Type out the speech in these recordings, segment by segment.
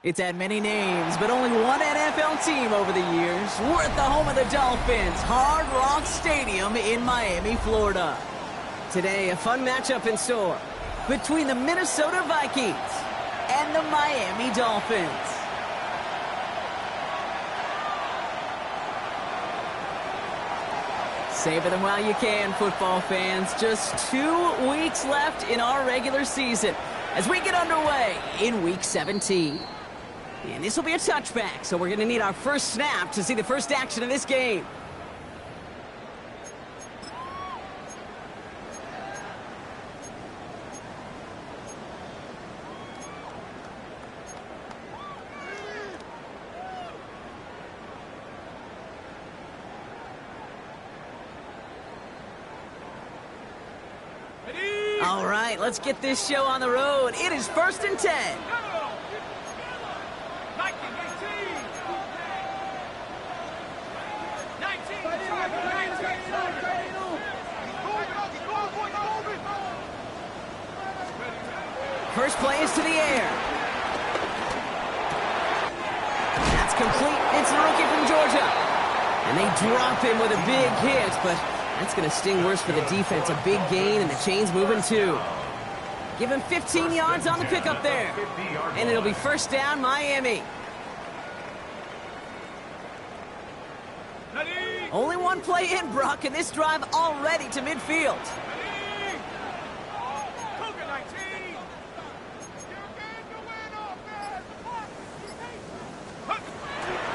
It's had many names, but only one NFL team over the years. We're at the home of the Dolphins, Hard Rock Stadium in Miami, Florida. Today, a fun matchup in store between the Minnesota Vikings and the Miami Dolphins. Savor them while you can, football fans. Just 2 weeks left in our regular season as we get underway in Week 17. And this will be a touchback, so we're going to need our first snap to see the first action of this game. All right, let's get this show on the road. It is 1st and 10. First play is to the air. That's complete. It's the rookie from Georgia. And they drop him with a big hit, but that's going to sting worse for the defense. A big gain, and the chain's moving too. Give him 15 yards on the pickup there. And it'll be first down, Miami. Only one play in, Brock, and this drive already to midfield.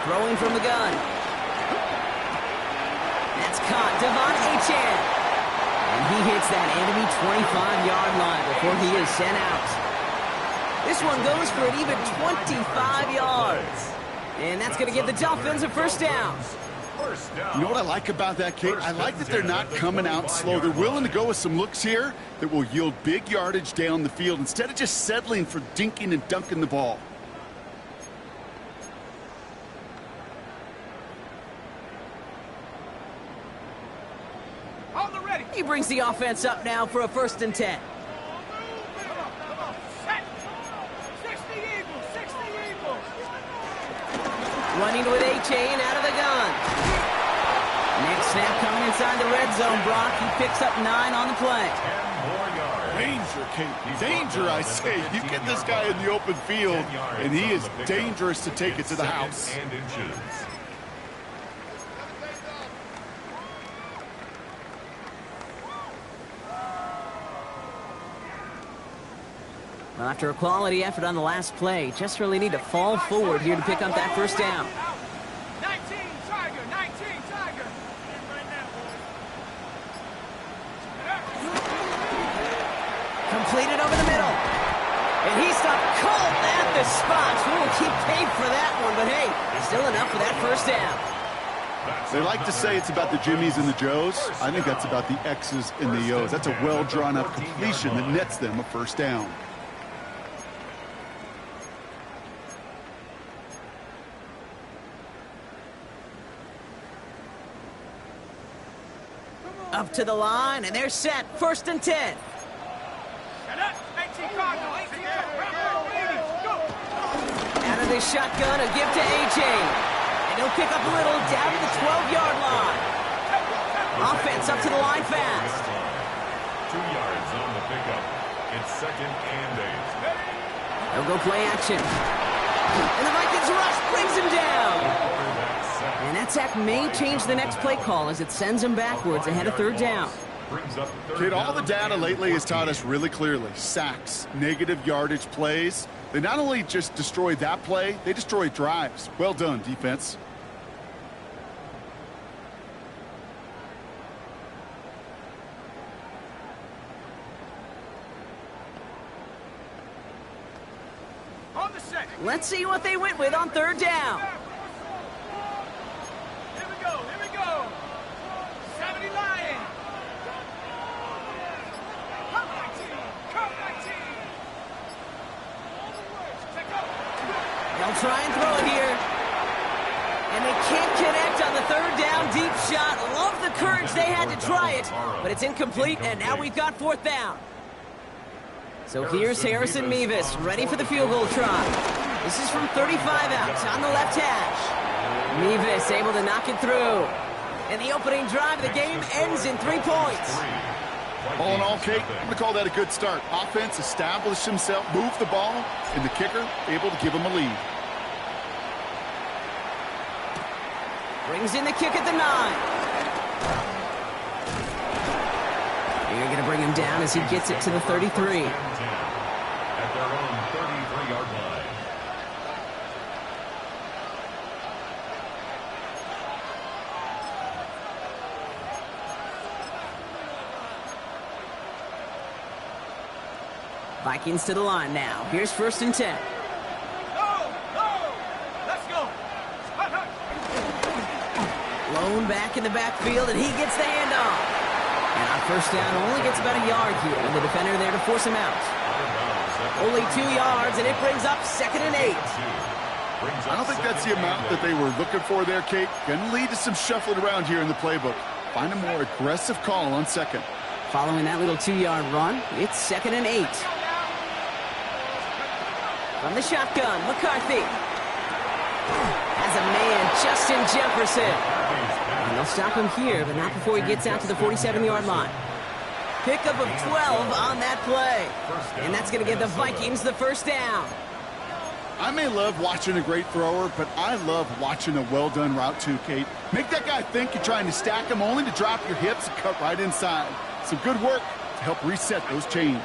Throwing from the gun. That's caught. Devon Achane. And he hits that enemy 25-yard line before he is sent out. This one goes for an even 25 yards. And that's going to give the Dolphins a first down. You know what I like about that, Kate? I like that they're not coming out slow. They're willing to go with some looks here that will yield big yardage down the field instead of just settling for dinking and dunking the ball. He brings the offense up now for a 1st and 10. Running with Achane out of the gun. Next snap coming inside the red zone, Brock. He picks up 9 on the play. Danger, Kate. Danger, I say. You get this guy in the open field, and he is dangerous to take it to the house. Well, after a quality effort on the last play, just really need to fall forward here to pick up that first down. 19 Tiger. Completed over the middle. And he stopped cold at the spot. We will keep paid for that one, but hey, still enough for that first down. They like to say it's about the Jimmies and the Joes. I think that's about the X's and the O's. That's a well-drawn-up completion that nets them a first down. Up to the line, and they're set. 1st and 10. Out of this shotgun, a give to Achane. And he'll pick up a little down to the 12-yard line. Offense up to the line fast. 2 yards on the pickup. It's 2nd and 8. They'll go play action. And the Vikings rush brings him down. And that sack may change the next play call as it sends him backwards ahead of 3rd down. Kid, all the data lately has taught us really clearly. Sacks, negative yardage plays. They not only just destroy that play, they destroy drives. Well done, defense. Let's see what they went with on 3rd down. Here we go. 70 Lion. Come 19. They'll try and throw it here. And they can't connect on the 3rd down deep shot. Love the courage they had to try it, but it's incomplete, and now we've got 4th down. So here's Harrison Mevis, ready for the field goal try. This is from 35 out on the left hash. Nevis able to knock it through. And the opening drive of the game ends in 3 points. All in all, Kate, I'm going to call that a good start. Offense established himself, moved the ball, and the kicker able to give him a lead. Brings in the kick at the 9. They're going to bring him down as he gets it to the 33. At their own 33-yard line. Vikings to the line now. Here's 1st and 10. Let's go. Lone back in the backfield, and he gets the handoff. And on 1st down, only gets about a yard here, and the defender there to force him out. Only 2 yards, and it brings up 2nd and 8. I don't think that's the amount that they were looking for there, Kate. Going to lead to some shuffling around here in the playbook. Find a more aggressive call on 2nd. Following that little 2-yard run, it's 2nd and 8. From the shotgun, McCarthy has a man, Justin Jefferson. And they'll stop him here, but not before he gets out to the 47-yard line. Pickup of 12 on that play. And that's going to give the Vikings the 1st down. I may love watching a great thrower, but I love watching a well-done route too, Kate. Make that guy think you're trying to stack him only to drop your hips and cut right inside. Some good work to help reset those chains.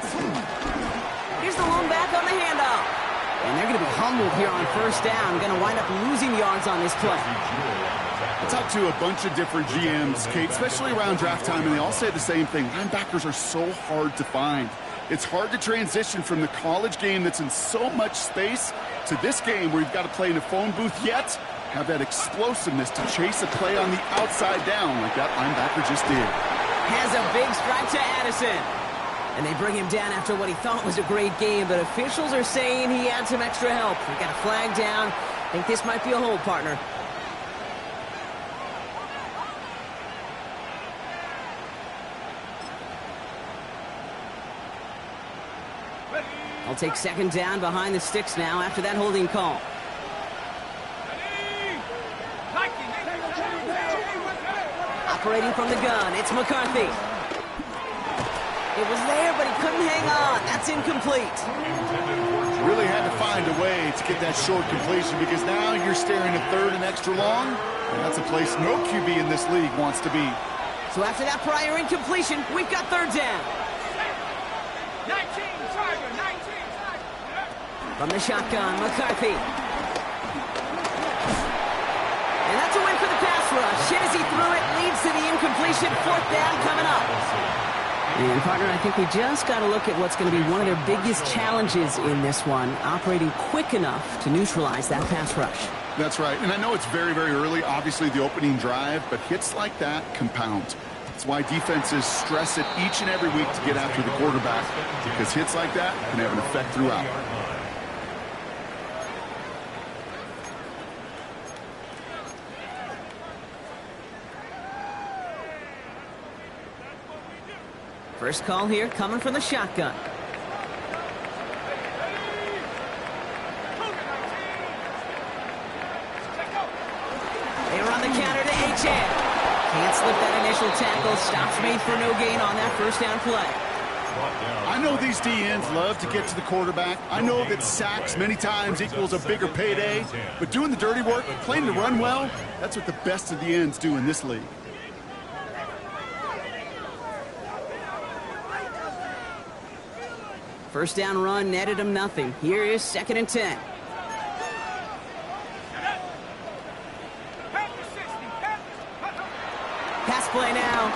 Here's the lone back on the handoff. And they're going to be humbled here on 1st down. Going to wind up losing yards on this play. I talked to a bunch of different GMs, Kate, especially around draft time, and they all say the same thing. Linebackers are so hard to find. It's hard to transition from the college game that's in so much space to this game where you've got to play in a phone booth, yet have that explosiveness to chase a play on the outside down like that linebacker just did. Has a big strike to Addison. And they bring him down after what he thought was a great game, but officials are saying he had some extra help. We got a flag down. I think this might be a hold, partner. I'll take 2nd down behind the sticks now after that holding call. Operating from the gun, it's McCarthy. It was there, but he couldn't hang on. That's incomplete. Really had to find a way to get that short completion because now you're staring at 3rd and extra long, and that's a place no QB in this league wants to be. So after that prior incompletion, we've got 3rd down. 19, Tiger, 19, Tiger. From the shotgun, McCarthy. And that's a win for the pass rush. Hit as he threw it, leads to the incompletion. 4th down coming up. And partner, I think we just got to look at what's going to be one of their biggest challenges in this one, operating quick enough to neutralize that pass rush. That's right, and I know it's very, very early, obviously the opening drive, but hits like that compound. That's why defenses stress it each and every week to get after the quarterback, because hits like that can have an effect throughout. First call here coming from the shotgun. They run the counter to HN. Can't slip that initial tackle. Stops made for no gain on that 1st down play. I know these DNs love to get to the quarterback. I know that sacks many times equals a bigger payday, but doing the dirty work, playing to run well, that's what the best of the ends do in this league. First down run netted him nothing. Here is 2nd and 10. Pass play now.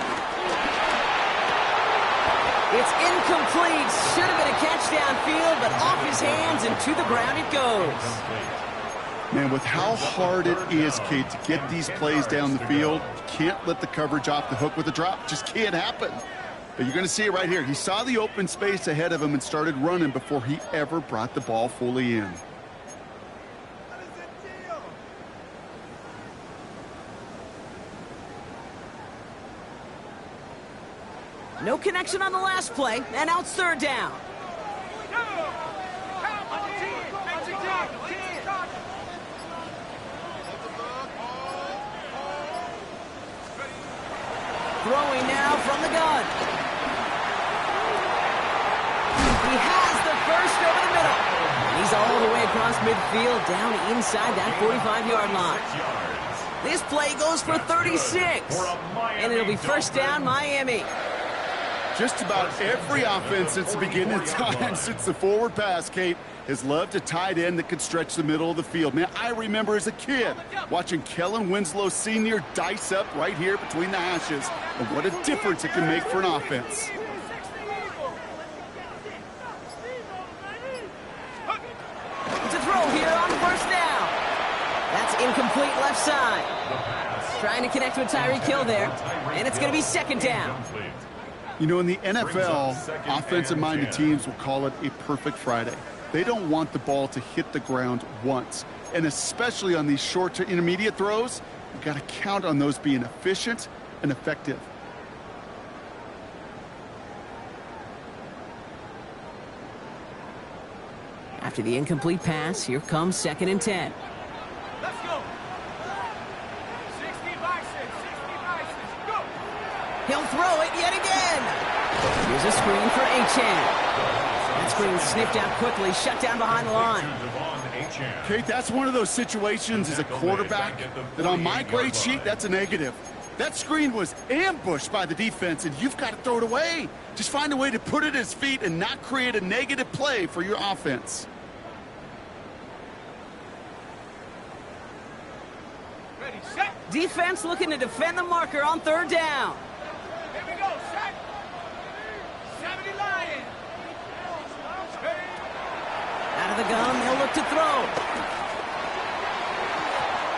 It's incomplete. Should have been a catch downfield, but off his hands and to the ground it goes. Man, with how hard it is, Kate, to get these plays down the field, you can't let the coverage off the hook with a drop. It just can't happen. But you're going to see it right here. He saw the open space ahead of him and started running before he ever brought the ball fully in. No connection on the last play, and now it's 3rd down. Throwing now from the gun. He has the first over the middle. And he's all the way across midfield, down inside that 45-yard line. This play goes for 36. And it'll be first down, Miami. Just about every offense since the beginning of time, since the forward pass, Kate, has loved a tight end that could stretch the middle of the field. Man, I remember as a kid watching Kellen Winslow Sr. dice up right here between the hashes, and what a difference it can make for an offense. To throw here on first down. That's incomplete left side. Trying to connect with Tyreek Hill there, and it's going to be second down. You know, in the NFL, offensive-minded teams will call it a perfect Friday. They don't want the ball to hit the ground once. And especially on these short to intermediate throws, you've got to count on those being efficient and effective. After the incomplete pass, here comes 2nd and 10. Let's go. 60 by 6, 60 by 6, go. He'll throw it yet again. Here's a screen for Achane. That screen snipped out quickly, shut down behind the line. Kate, that's one of those situations as a quarterback that on my grade sheet, that's a negative. That screen was ambushed by the defense, and you've got to throw it away. Just find a way to put it at his feet and not create a negative play for your offense. Ready, set. Defense looking to defend the marker on 3rd down. Here we go, set. 70 Lions. Out of the gun, they'll look to throw.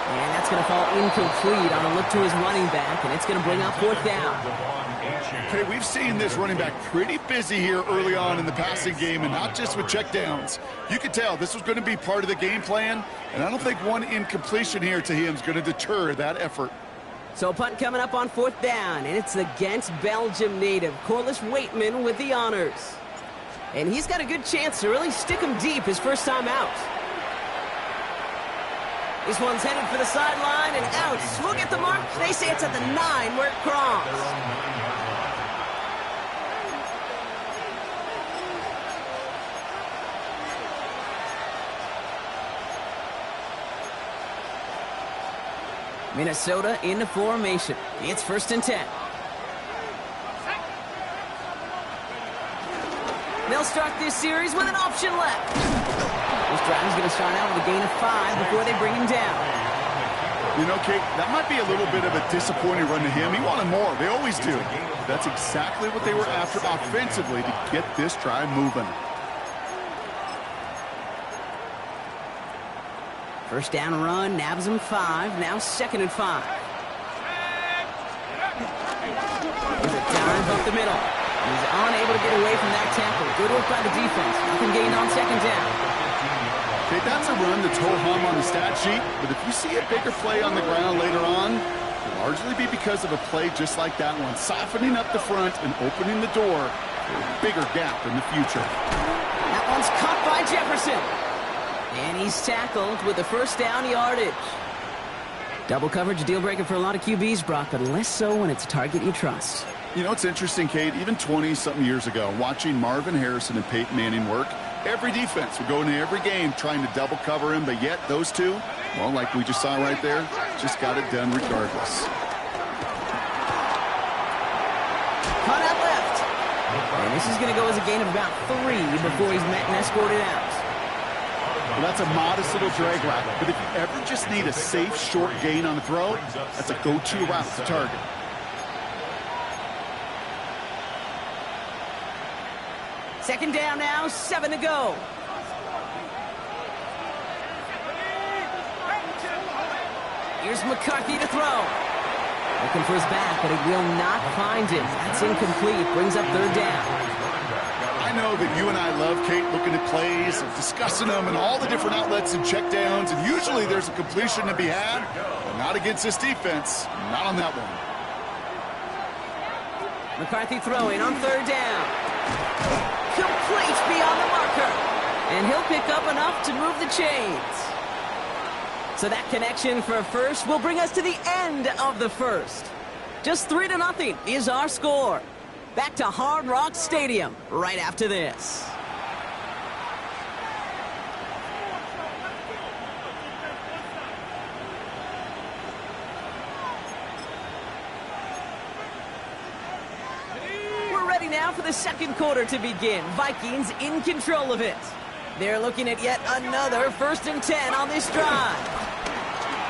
And that's going to fall incomplete on a look to his running back, and it's going to bring up 4th down. Okay, we've seen this running back pretty busy here early on in the passing game, and not just with checkdowns. You could tell this was going to be part of the game plan, and I don't think one incompletion here to him is going to deter that effort. So a punt coming up on 4th down, and it's against Belgium native Corliss Waitman with the honors. And he's got a good chance to really stick him deep his first time out. This one's headed for the sideline and out. We'll get the mark. They say it's at the 9 where it crawls. Minnesota into formation. It's 1st and 10. They'll start this series with an option left. This drive is going to start out with a gain of 5 before they bring him down. You know, Kate, that might be a little bit of a disappointing run to him. He wanted more. They always do. That's exactly what they were after offensively to get this drive moving. First down run, nabs him 5. Now 2nd and 5. Here's a dive up the middle. He's unable to get away from that tackle. Good work by the defense. Nothing gained on 2nd down. Okay, that's a run that's ho-hum on the stat sheet, but if you see a bigger play on the ground later on, it'll largely be because of a play just like that one, softening up the front and opening the door for a bigger gap in the future. That one's caught by Jefferson. And he's tackled with the first down yardage. Double coverage, a deal breaker for a lot of QBs, Brock, but less so when it's a target you trust. You know, it's interesting, Kate, even 20-something years ago, watching Marvin Harrison and Peyton Manning work, every defense would go into every game trying to double cover him, but yet those two, well, like we just saw right there, just got it done regardless. Caught out left. And this is going to go as a gain of about 3 before he's met and escorted out. Well, that's a modest little drag route, but if you ever just need a safe, short gain on a throw, that's a go-to route to target. Second down now, 7 to go. Here's McCarthy to throw. Looking for his back, but he will not find him. That's incomplete. Brings up 3rd down. I know that you and I love, Kate, looking at plays and discussing them and all the different outlets and checkdowns, and usually there's a completion to be had, but not against this defense. Not on that one. McCarthy throwing on 3rd down. Complete beyond the marker. And he'll pick up enough to move the chains. So that connection for a first will bring us to the end of the first. Just 3-0 is our score. Back to Hard Rock Stadium right after this. We're ready now for the second quarter to begin. Vikings in control of it. They're looking at yet another 1st and 10 on this drive.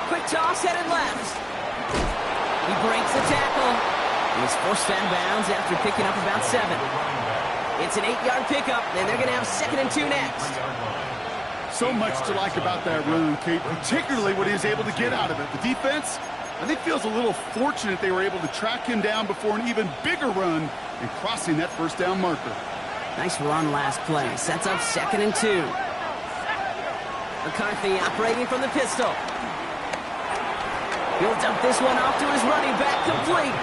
Quick toss headed left. He breaks the tackle. He's forced out of bounds after picking up about 7. It's an 8-yard pickup, and they're going to have 2nd and 2 next. So much to like about that run, Kate, particularly what he was able to get out of it. The defense, I think, feels a little fortunate they were able to track him down before an even bigger run and crossing that 1st down marker. Nice run last play. Sets up 2nd and 2. McCarthy operating from the pistol. He'll dump this one off to his running back, complete.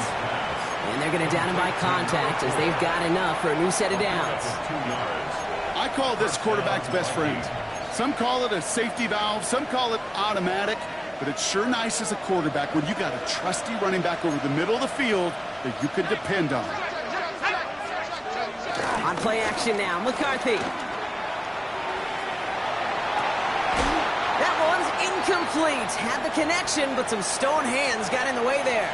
And they're going to down him by contact as they've got enough for a new set of downs. I call this quarterback's best friend. Some call it a safety valve, some call it automatic, but it's sure nice as a quarterback when you got a trusty running back over the middle of the field that you can depend on. On play action now, McCarthy. That one's incomplete. Had the connection, but some stone hands got in the way there.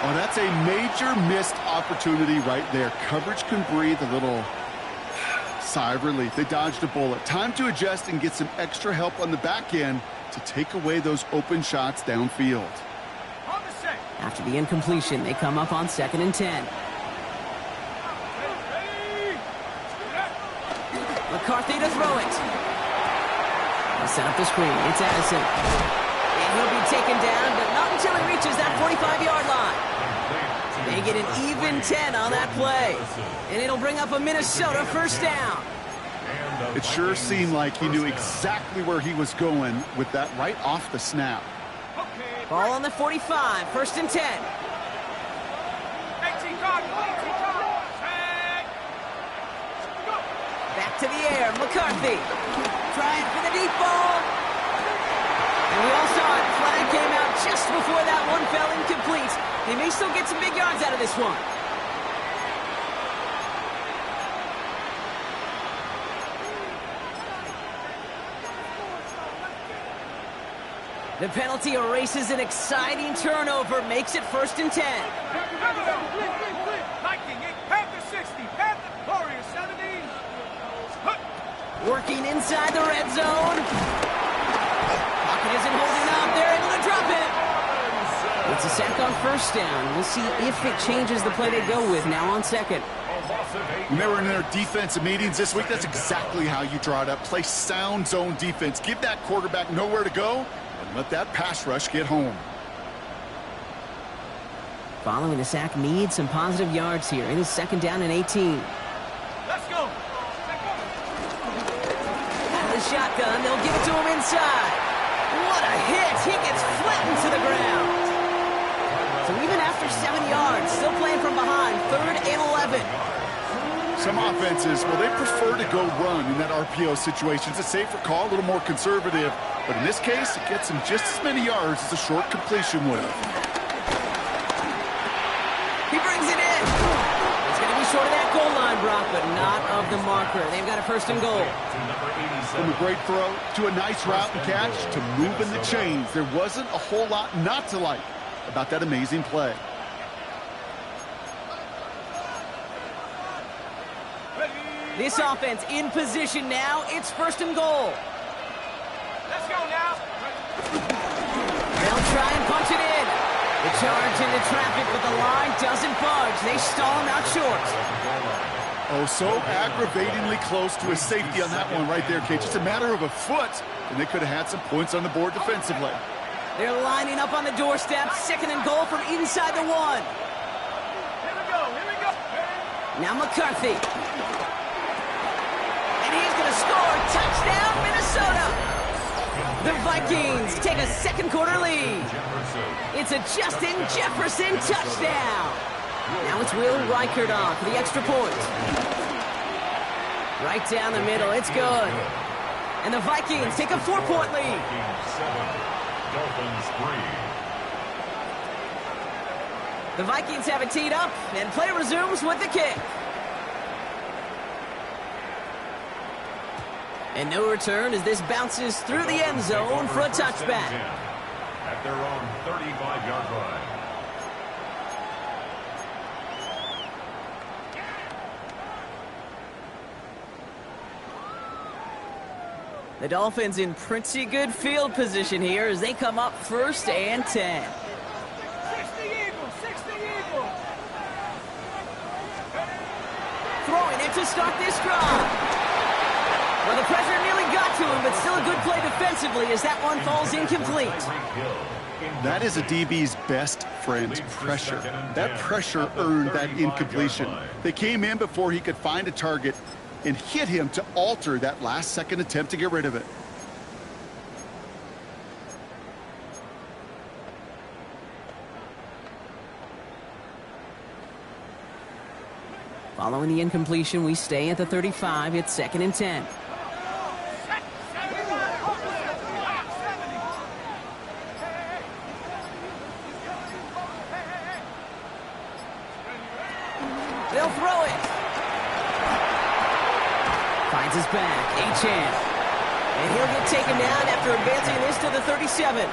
Oh, that's a major missed opportunity right there. Coverage can breathe a little sigh of relief. They dodged a bullet. Time to adjust and get some extra help on the back end to take away those open shots downfield. After the incompletion, they come up on 2nd and 10. McCarthy to throw it. He'll set up the screen. It's Addison. And he'll be taken down, but not until he reaches that 45-yard line. They get an even 10 on that play. And it'll bring up a Minnesota 1st down. It sure seemed like he knew exactly where he was going with that right off the snap. Ball on the 45, 1st and 10. Back to the air, McCarthy. Trying for the deep ball. And we all saw it. Flag came out just before that one fell incomplete. They may still get some big yards out of this one. The penalty erases an exciting turnover, makes it 1st and 10. Viking 8, Panther 60, Panther Warrior 70. Working inside the red zone. Pocket isn't holding up. They're able to drop it. It's a sack on 1st down. We'll see if it changes the play they go with now on 2nd. When they were in their defensive meetings this week, that's exactly how you draw it up. Play sound zone defense. Give that quarterback nowhere to go and let that pass rush get home. Following the sack needs some positive yards here. It is 2nd down and 18. Let's go. Out of the shotgun, they'll give it to him inside. What a hit. He gets flattened to the ground. So even after 7 yards, still playing from behind, 3rd and 11. Some offenses, well, they prefer to go run in that RPO situation. It's a safer call, a little more conservative. But in this case, it gets him just as many yards as a short completion would. He brings it in. It's going to be short of that goal line, Brock, but not of the marker. They've got a 1st and goal. From a great throw to a nice route and catch to moving the chains. There wasn't a whole lot not to like about that amazing play. This offense in position now. It's 1st and goal. Let's go now. They'll try and punch it in. The charge into traffic, but the line doesn't budge. They stall him out short. Oh, so aggravatingly close to a safety on that one right there, Kate. Just a matter of a foot, and they could have had some points on the board defensively. They're lining up on the doorstep. 2nd and goal from inside the 1. Here we go. Now McCarthy. And he's going to score. Touchdown, Minnesota. The Vikings take a 2nd quarter lead. It's a Justin Jefferson touchdown. Now it's Will Reichert on for the extra point. Right down the middle. It's good. And the Vikings take a 4-point lead. Dolphins 3. The Vikings have it teed up, and play resumes with the kick. And no return as this bounces through the end zone for a touchback. At their own 35-yard line. The Dolphins in pretty good field position here as they come up 1st and 10. 60 Eagles, 60 Eagles. Throwing it to start this drive. Well, the pressure nearly got to him, but still a good play defensively as that one falls incomplete. That is a DB's best friend, pressure. That pressure earned that incompletion. They came in before he could find a target and hit him to alter that last-second attempt to get rid of it. Following the incompletion, we stay at the 35. It's 2nd and 10. They'll throw it. Finds his back. Achane. And he'll get taken down after advancing this to the 37.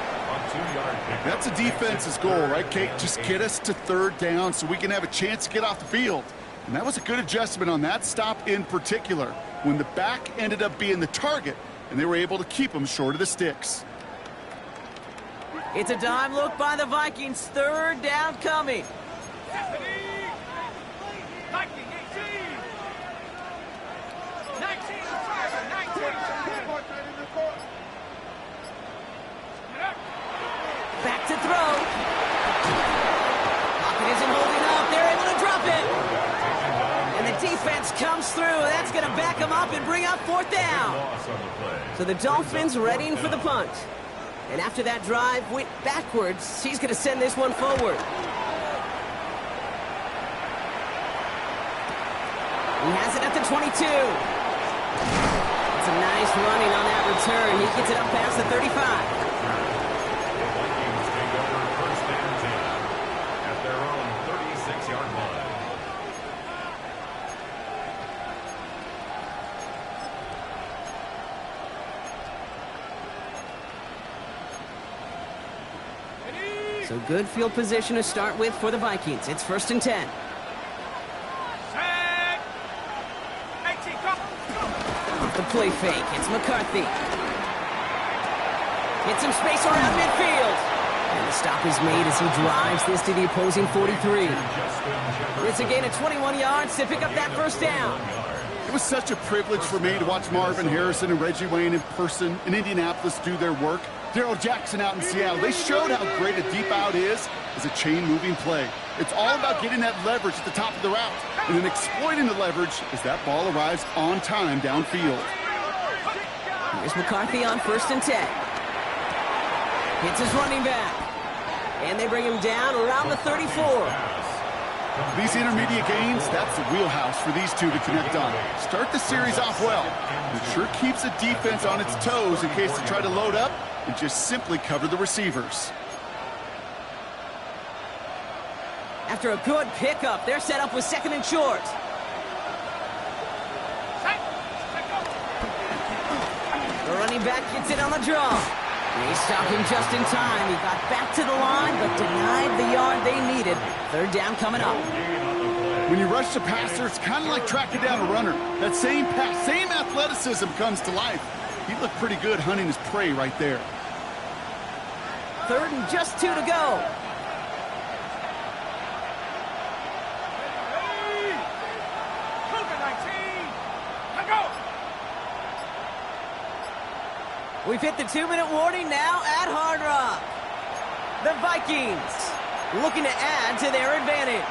That's a defense's goal, right, Kate? Just get us to 3rd down so we can have a chance to get off the field. And that was a good adjustment on that stop in particular, when the back ended up being the target, and they were able to keep him short of the sticks. It's a dime look by the Vikings. 3rd down coming. Back to throw. Pocket isn't holding up. They're able to drop it. And the defense comes through. That's going to back them up and bring up 4th down. So the Dolphins readying for the punt. And after that drive went backwards, he's going to send this one forward. He has it at the 22. It's a nice running on that return. He gets it up past the 35. So good field position to start with for the Vikings. It's 1st and 10. Off the play fake. It's McCarthy. Get some space around midfield. And the stop is made as he drives this to the opposing 43. It's a gain of 21 yards to pick up that 1st down. It was such a privilege for me to watch Marvin Harrison and Reggie Wayne in person in Indianapolis do their work. Darrell Jackson out in Seattle. They showed how great a deep out is as a chain-moving play. It's all about getting that leverage at the top of the route and then exploiting the leverage as that ball arrives on time downfield. Here's McCarthy on 1st and 10. Hits his running back. And they bring him down around the 34. These intermediate gains, that's the wheelhouse for these two to connect on. Start the series off well. It sure keeps the defense on its toes in case they try to load up and just simply cover the receivers. After a good pickup, they're set up with 2nd and short. The running back gets it on the draw. They stopped him just in time. He got back to the line, but denied the yard they needed. 3rd down coming up. When you rush the passer, it's kind of like tracking down a runner. That same pass, same athleticism comes to life. He looked pretty good hunting his prey right there. 3rd and just 2 to go. We've hit the 2-minute warning now at Hard Rock. The Vikings looking to add to their advantage.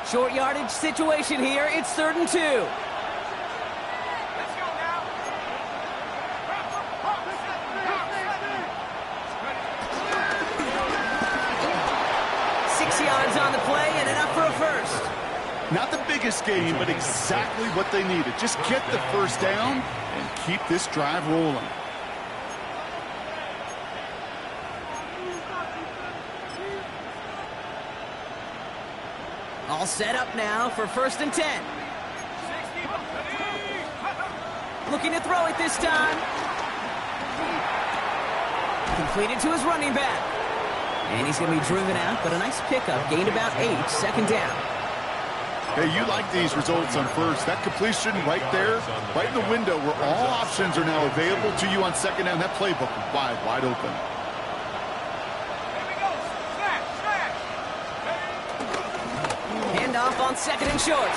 Short yardage situation here. It's 3rd and 2. 6 yards on the play and enough for a 1st. Not the biggest game, but exactly what they needed. Just get the first down and keep this drive rolling. All set up now for 1st and 10. Looking to throw it this time. Completed to his running back. And he's going to be driven out, but a nice pickup. Gained about 8, 2nd down. Hey, you like these results on first. That completion right there, right in the window where all options are now available to you on 2nd down. That playbook is wide open. Handoff on 2nd and short.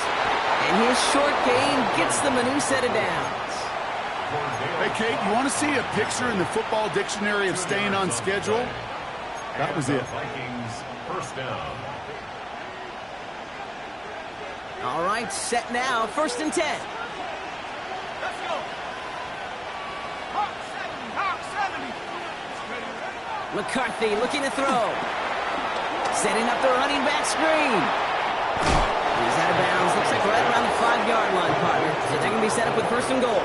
And his short gain gets them a new set of downs. Hey, Kate, you want to see a picture in the football dictionary of staying on schedule? That was it. Vikings 1st down. All right, set now, 1st and 10. Let's go. Hawk 70. McCarthy looking to throw. Setting up the running back screen. He's out of bounds. Looks like right around the 5-yard line, partner. So they're going to be set up with 1st and goal.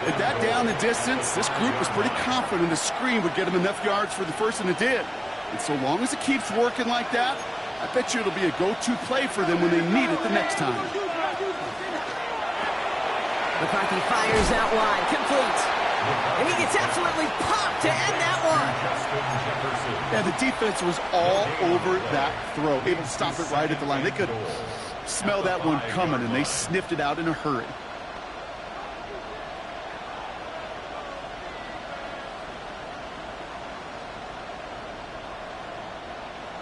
At that down the distance, this group was pretty confident the screen would get them enough yards for the first, and it did. And so long as it keeps working like that, I bet you it'll be a go-to play for them when they need it the next time. McCarthy fires out wide, complete. And he gets absolutely popped to end that one. Yeah, the defense was all over that throw, able to stop it right at the line. They could smell that one coming, and they sniffed it out in a hurry.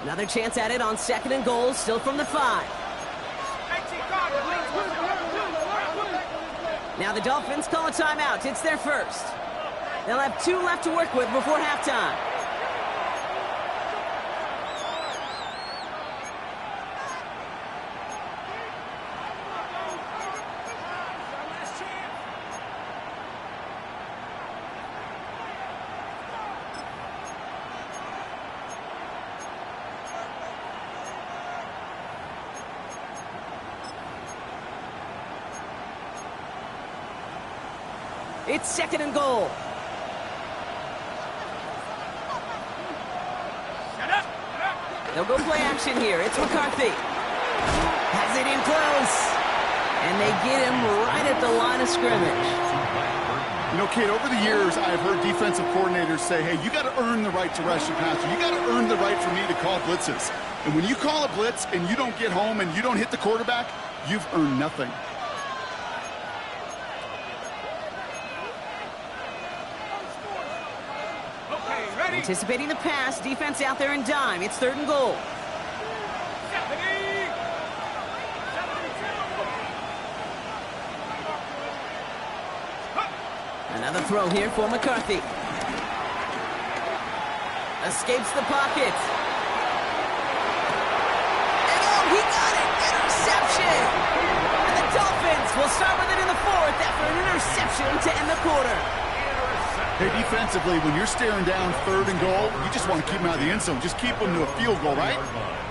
Another chance at it on 2nd and goal, still from the 5. Now the Dolphins call a timeout. It's their first. They'll have 2 left to work with before halftime. It's 2nd and goal. They'll go play action here. It's McCarthy. Has it in close. And they get him right at the line of scrimmage. You know, Kate, over the years, I've heard defensive coordinators say, hey, you got to earn the right to rush the passer. You got to earn the right for me to call blitzes. And when you call a blitz and you don't get home and you don't hit the quarterback, you've earned nothing. Anticipating the pass, defense out there in dime. It's 3rd and goal. Another throw here for McCarthy. Escapes the pocket. And oh, he got it! Interception! And the Dolphins will start with it in the 4th after an interception to end the quarter. Hey, defensively, when you're staring down 3rd and goal, you just want to keep them out of the end zone. Just keep them to a field goal, right?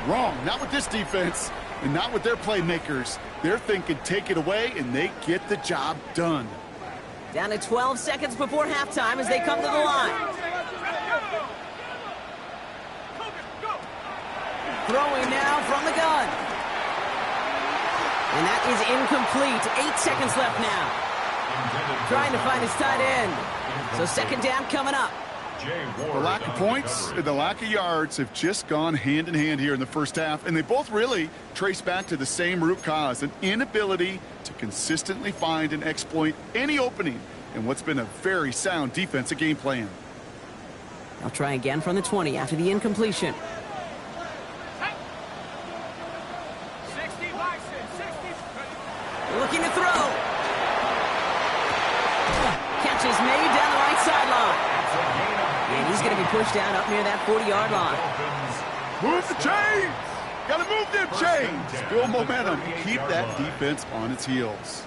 Wrong. Not with this defense and not with their playmakers. They're thinking take it away, and they get the job done. Down to 12 seconds before halftime as they come to the line. Throwing now from the gun. And that is incomplete. 8 seconds left now. Trying to find his tight end. So 2nd down coming up. The lack of points and the lack of yards have just gone hand in hand here in the first half, and they both really trace back to the same root cause, an inability to consistently find and exploit any opening in what's been a very sound defensive game plan. They'll try again from the 20 after the incompletion. 60, Bison, 60. Looking to throw. Catch is made down the right sideline. And he's going to be pushed down up near that 40-yard line. Move the chains! Got to move them chains! Build momentum. Keep that defense on its heels.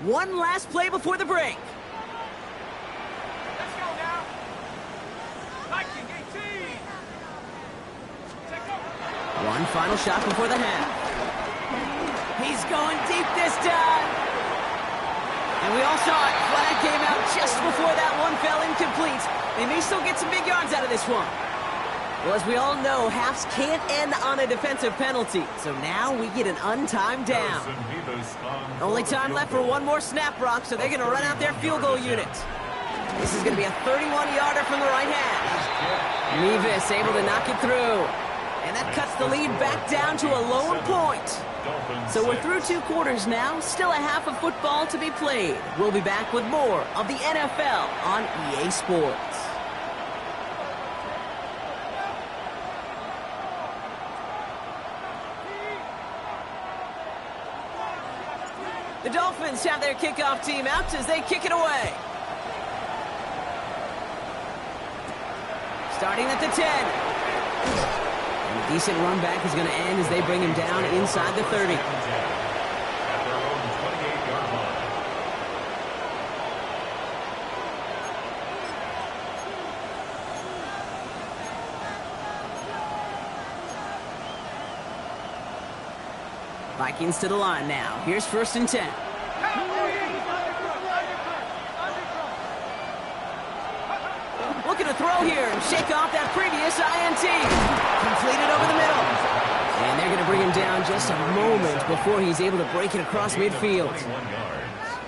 One last play before the break. Let's go now. Viking 18. Take over. One final shot before the half. He's going deep this time. And we all saw it. Flag came out just before that one fell incomplete. They may still get some big yards out of this one. Well, as we all know, halves can't end on a defensive penalty. So now we get an untimed down. Only time left for one more snap, Brock, so they're going to run out their field goal unit. This is going to be a 31-yarder from the right half. Mevis able to knock it through. And that cuts the lead back down to a lone point. So we're through 2 quarters now. Still a half of football to be played. We'll be back with more of the NFL on EA Sports. The Dolphins have their kickoff team out as they kick it away. Starting at the 10. And a decent run back is going to end as they bring him down inside the 30. At their own 28-yard line. Vikings to the line now. Here's 1st and 10. Looking to throw here and shake off that previous INT. Completed over the middle. And they're going to bring him down just a moment before he's able to break it across midfield.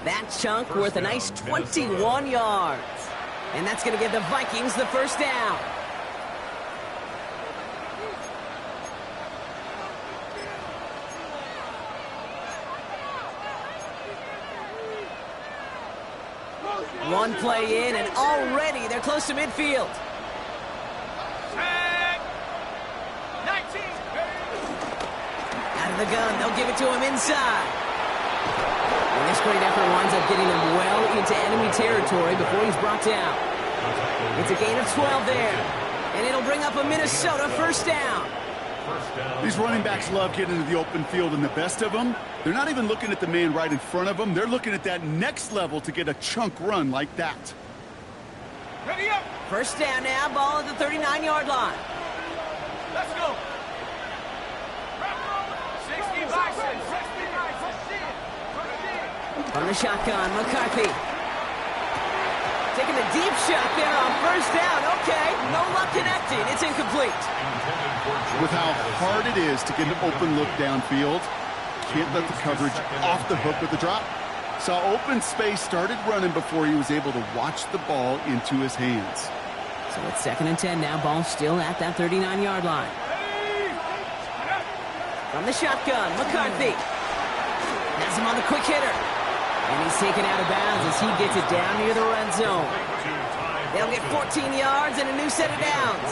That chunk worth a nice 21 yards. And that's going to give the Vikings the first down. One play in, and already they're close to midfield. Tag. 19. Out of the gun, they'll give it to him inside. And this great effort winds up getting him well into enemy territory before he's brought down. It's a gain of 12 there, and it'll bring up a Minnesota first down. These running backs love getting into the open field, and the best of them, they're not even looking at the man right in front of them. They're looking at that next level to get a chunk run like that. Ready up. First down now, ball at the 39-yard line. Let's go. 60 bison. 60 bison. From the shotgun, McCarthy. Taking a deep shot there on first down. Okay, no luck connecting. It's incomplete. With how hard it is to get an open look downfield, can't let the coverage off the hook with the drop. Saw open space, started running before he was able to watch the ball into his hands. So it's 2nd and 10 now. Ball still at that 39-yard line. From the shotgun, McCarthy. Has him on the quick hitter. And he's taken out of bounds as he gets it down near the red zone. They'll get 14 yards and a new set of downs.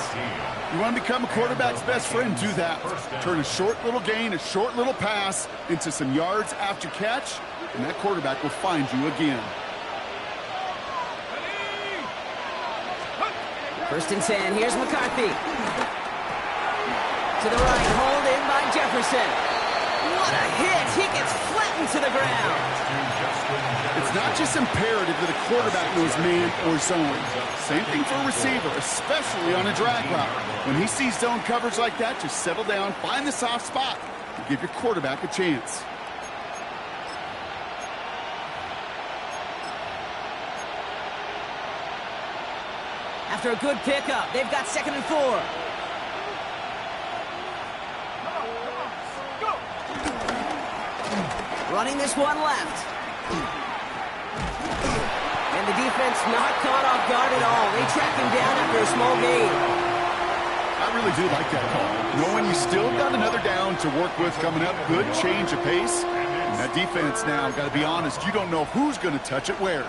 You want to become a quarterback's best friend? Do that. Turn a short little gain, a short little pass into some yards after catch, and that quarterback will find you again. 1st and 10. Here's McCarthy. To the right, hold in by Jefferson. What a hit! He gets flattened to the ground. It's not just imperative that a quarterback knows man or zone. Same thing for a receiver, especially on a drag route. When he sees zone coverage like that, just settle down, find the soft spot, and give your quarterback a chance. After a good pickup, they've got 2nd and 4. Running this one left. And the defense not caught off guard at all. They track him down after a small gain. I really do like that call. Knowing you still got another down to work with coming up, good change of pace. And that defense now, got to be honest, you don't know who's going to touch it where.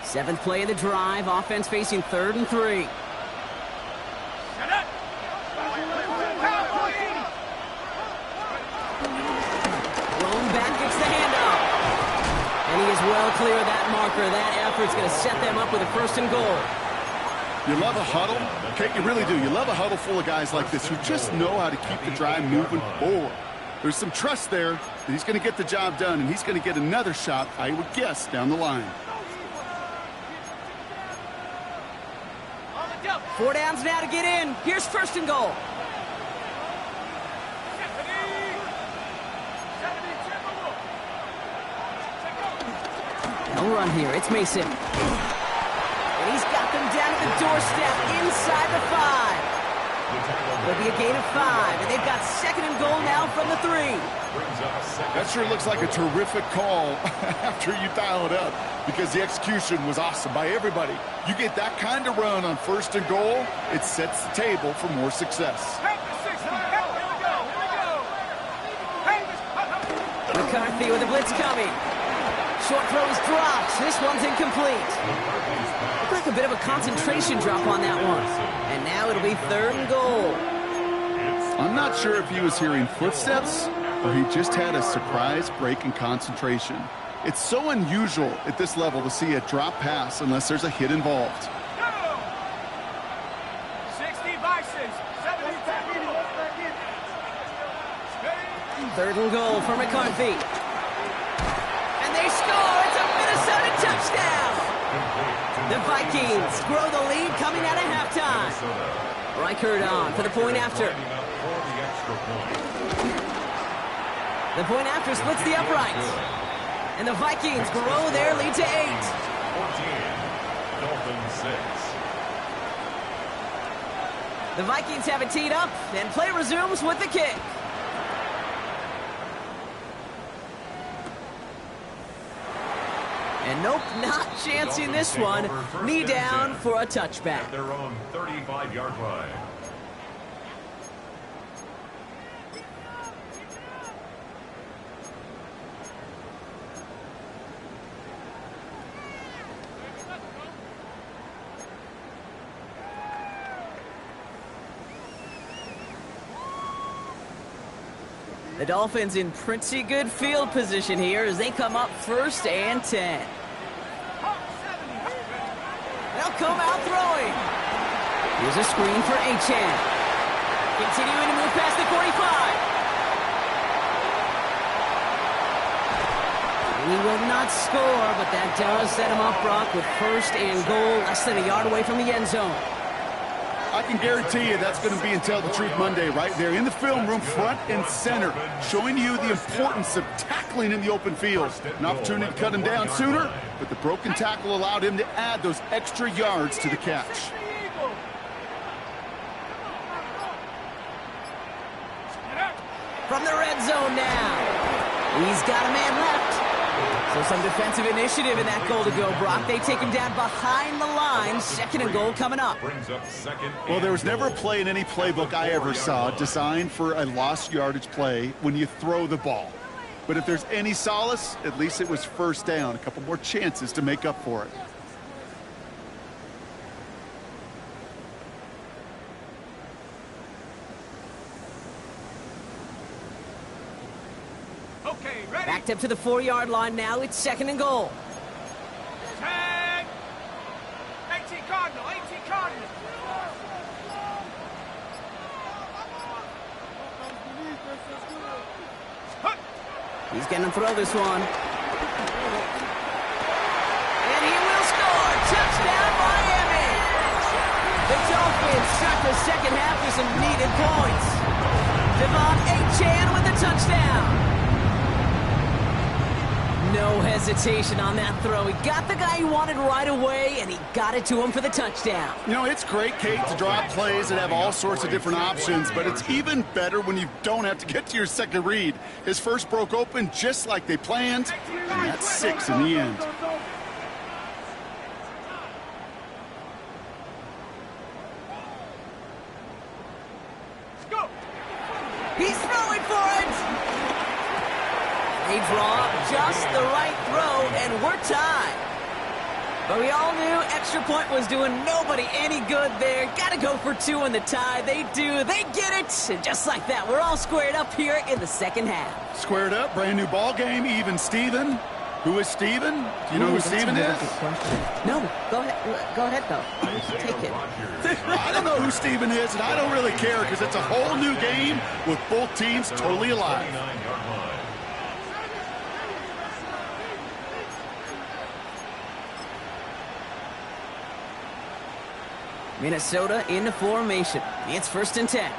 7th play of the drive. Offense facing 3rd and 3. Back gets the handoff. And he is well clear of that marker. That effort's going to set them up with a 1st and goal. You love a huddle? Okay, you really do. You love a huddle full of guys like this who just know how to keep the drive moving forward. There's some trust there that he's going to get the job done, and he's going to get another shot, I would guess, down the line. 4 downs now to get in. Here's 1st and goal. No run here. It's Mason. And he's got them down at the doorstep inside the 5. There'll be a gain of 5, and they've got 2nd and goal now from the 3. That sure looks like a terrific call after you dial it up, because the execution was awesome by everybody. You get that kind of run on 1st and goal, it sets the table for more success. McCarthy with a blitz coming. Short throw is dropped. This one's incomplete. Looked like a bit of a concentration drop on that one. And now it'll be 3rd and goal. I'm not sure if he was hearing footsteps or he just had a surprise break in concentration. It's so unusual at this level to see a drop pass unless there's a hit involved. 60 Bisons, 70 3rd and goal for McCarthy. And they score. It's a Minnesota touchdown. The Vikings grow the lead coming out of halftime. Reichert on for the point after. The point after splits the uprights. And the Vikings grow their lead to 8. 14, Dolphins 6. The Vikings have it teed up, and play resumes with the kick. And nope, not chancing this one. Knee down for a touchback. At their own 35-yard line. The Dolphins in pretty good field position here as they come up 1st and 10. They'll come out throwing. Here's a screen for Achane. Continuing to move past the 45. He will not score, but that does set him up, Brock, with 1st and goal, less than a yard away from the end zone. I can guarantee you that's going to be in Tell the Truth Monday right there in the film room, front and center, showing you the importance of tackling in the open field. An opportunity to cut him down sooner, but the broken tackle allowed him to add those extra yards to the catch. From the red zone now. He's got a man left. So some defensive initiative in that goal to go, Brock. They take him down behind the line. 2nd and goal coming up. Well, there was never a play in any playbook I ever saw designed for a lost yardage play when you throw the ball. But if there's any solace, at least it was 1st down. A couple more chances to make up for it. Okay, ready? Backed up to the 4-yard line now. It's 2nd and goal. Tag. 18 Cardinal, 18 Cardinal. He's going to throw this one. And he will score. Touchdown, Miami. The Dolphins start the 2nd half with some needed points. Devon Achane with the touchdown. No hesitation on that throw. He got the guy he wanted right away, and he got it to him for the touchdown. You know, it's great, Kate, to draw up plays that have all sorts of different options, but it's even better when you don't have to get to your second read. His first broke open just like they planned, and that's 6 in the end. He's throwing for it. They draw just the right throw, and we're tied. But we all knew extra point was doing nobody any good there. Got to go for 2 in the tie. They do. They get it. And just like that, we're all squared up here in the 2nd half. Squared up, brand new ball game, even Steven. Who is Steven? Do you know who Steven is? No, go ahead, though. Take it. I don't know who Steven is, and I don't really care because it's a whole new game with both teams totally alive. Minnesota in the formation. It's 1st and 10.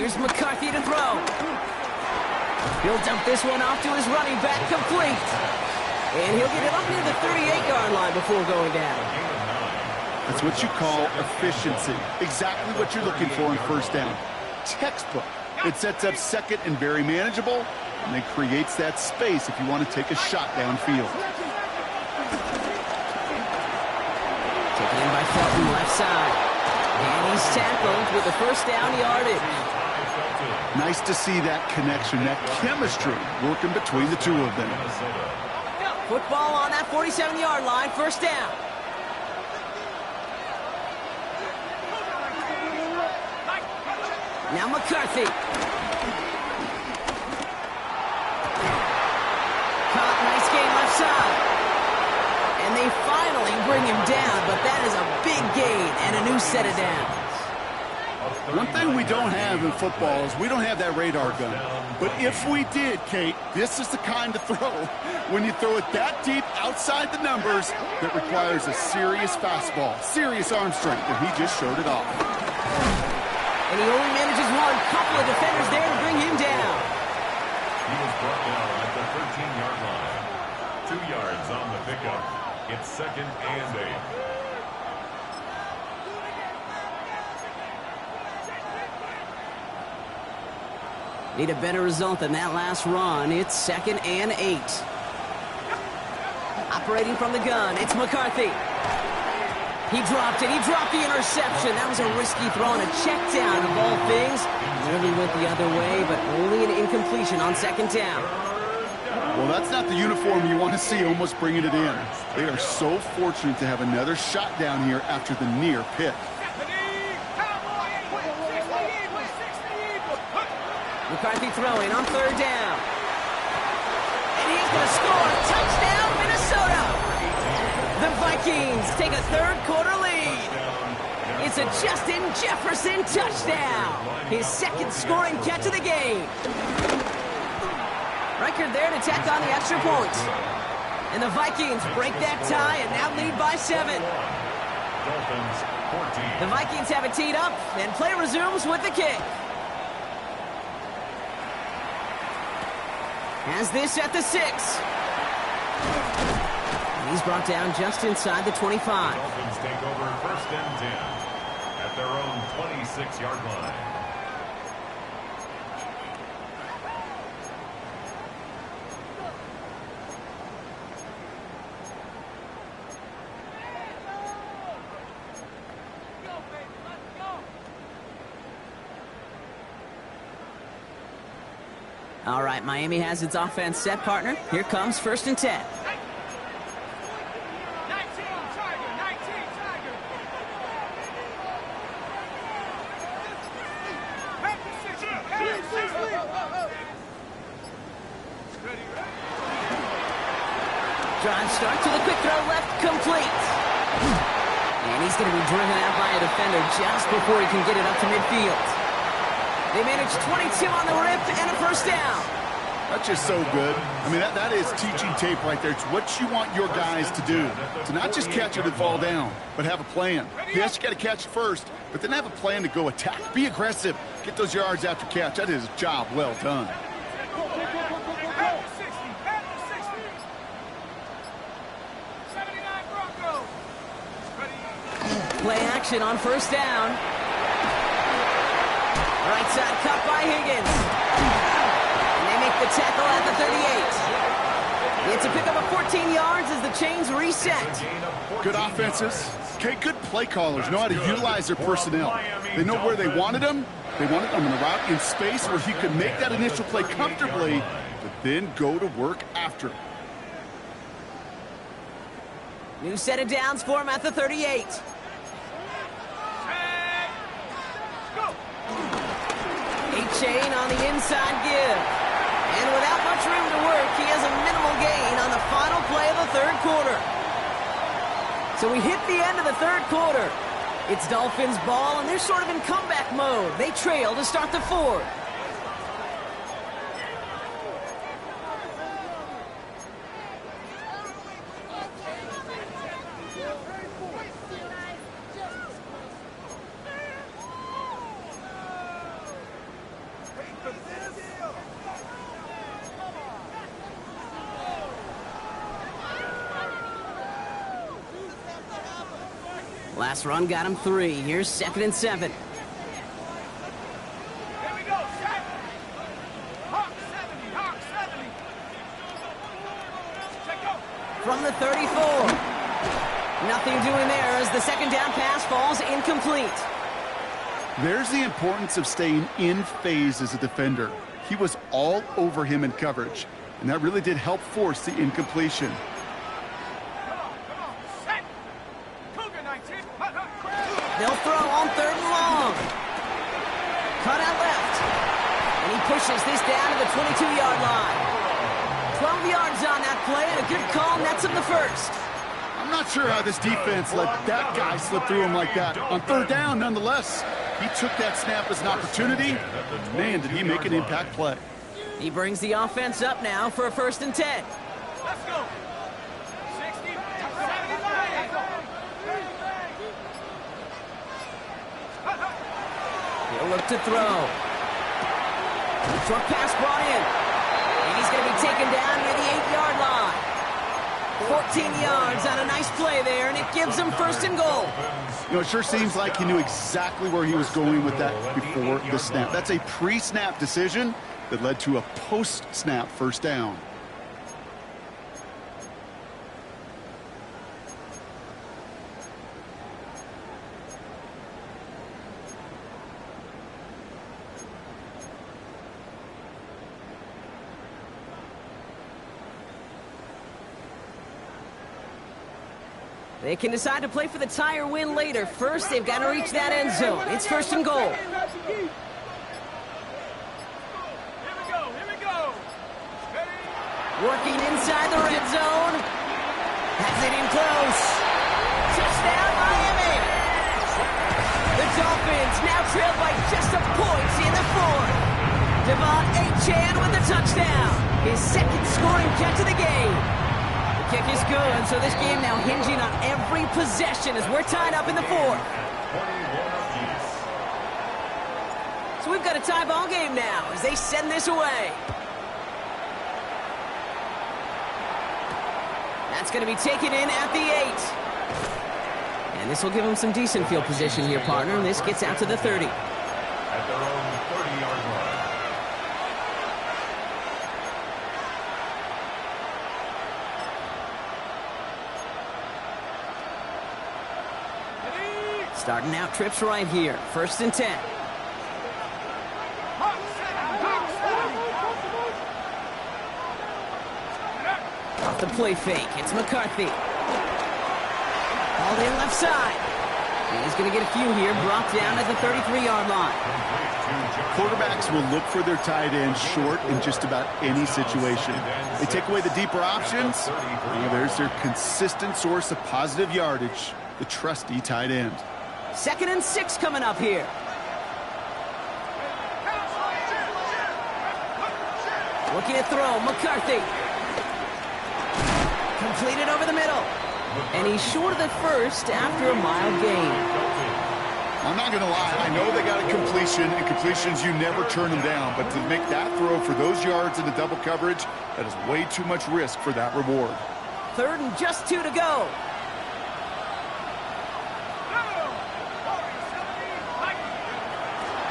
Here's McCarthy to throw. He'll dump this one off to his running back, complete. And he'll get it up near the 38-yard line before going down. That's what you call efficiency. Exactly what you're looking for in first down. Textbook. It sets up second and very manageable, and then creates that space if you want to take a shot downfield. Taken in by Felton, left side. And he's tackled with the first down yardage. Nice to see that connection, that chemistry working between the two of them. Football on that 47-yard line, first down. Now McCarthy. Caught, nice gain left side. And they finally bring him down, but that is a big gain and a new set of downs. One thing we don't have in football is we don't have that radar gun. But if we did, Kate, this is the kind of throw, when you throw it that deep outside the numbers, that requires a serious fastball, serious arm strength, and he just showed it off. And he only manages one. Couple of defenders there to bring him down. He was brought down at the 13-yard line. 2 yards on the pickup. It's second and 8. Need a better result than that last run. It's second and 8. Operating from the gun, it's McCarthy. He dropped it. He dropped the interception. That was a risky throw and a check down of all things. Nearly went the other way, but only an incompletion on second down. Well, that's not the uniform you want to see almost bringing it in. They are so fortunate to have another shot down here after the near pick. McCarthy throwing on third down. And he's going to score. Touchdown, Minnesota! The Vikings take a third-quarter lead. It's a Justin Jefferson touchdown. His second scoring catch of the game. Record there to tack on the extra points. And the Vikings break that tie and now lead by 7. The Vikings have it teed up, and play resumes with the kick. Has this at the 6. And he's brought down just inside the 25. Dolphins take over first and 10 at their own 26-yard line. All right, Miami has its offense set, partner. Here comes first and 10. Drive start to the quick throw left, complete. And he's going to be driven out by a defender just before he can get it up to midfield. They managed 22 on the rip and a first down. That's just so good. I mean, that is teaching tape right there. It's what you want your guys to do. To not just catch it and fall down, but have a plan. Yes, you got to catch it first, but then have a plan to go attack. Be aggressive. Get those yards after catch. That is a job well done. Play action on first down. Right side cut by Higgins. And they make the tackle at the 38. It's a pickup of 14 yards as the chains reset. Good offenses. Okay, good play callers know how to utilize their personnel. They know where they wanted them. They wanted them in a route in space where he could make that initial play comfortably, but then go to work after. New set of downs for him at the 38. Chain on the inside give. And without much room to work, he has a minimal gain on the final play of the third quarter. So we hit the end of the third quarter. It's Dolphins ball, and they're sort of in comeback mode. They trail to start the fourth. Last run got him 3. Here's 2nd and 7. Here we go, set. Hawk 70, Hawk 70. Check out. From the 34. Nothing doing there as the 2nd down pass falls incomplete. There's the importance of staying in phase as a defender. He was all over him in coverage, and that really did help force the incompletion. Come on, set. Cougar 19. They'll throw on 3rd and long. Cut out left. And he pushes this down to the 22-yard line. 12 yards on that play, and a good call nets him the 1st. I'm not sure how this defense let that guy slip through him like that. On 3rd down, nonetheless, he took that snap as an opportunity. Man, did he make an impact play. He brings the offense up now for a 1st and 10. Let's go. 60, 70 Lions. He'll look to throw. Short pass brought in. And he's going to be taken down near the 8-yard line. 14 yards on a nice play there, and it gives him 1st and goal. You know, it sure seems like he knew exactly where he was going with that before the snap. That's a pre-snap decision that led to a post-snap 1st down. They can decide to play for the tie or win later. First, they've got to reach that end zone. It's 1st and goal. Here we go. Ready? Working inside the red zone. Has it in close. Touchdown, Miami. The Dolphins now trail by just a point in the 4th. Devon Achane with the touchdown. His 2nd scoring catch of the game. The kick is good, so this game now hinging on every possession as we're tied up in the 4th. So we've got a tie ball game now as they send this away. That's going to be taken in at the 8. And this will give them some decent field position here, partner. This gets out to the 30. At their own 30-yard line. Starting out trips right here. 1st and 10. Hawk 70, Off the play fake. It's McCarthy. Ball in left side. He's going to get a few here. Brought down at the 33-yard line. Quarterbacks will look for their tight end short in just about any situation. They take away the deeper options. There's their consistent source of positive yardage, the trusty tight end. 2nd and 6 coming up here. Looking at throw, McCarthy. Completed over the middle. And he's short of the 1st after a mild gain. I'm not going to lie, I know they got a completion, and completions, you never turn them down. But to make that throw for those yards in the double coverage, that is way too much risk for that reward. 3rd and just 2 to go.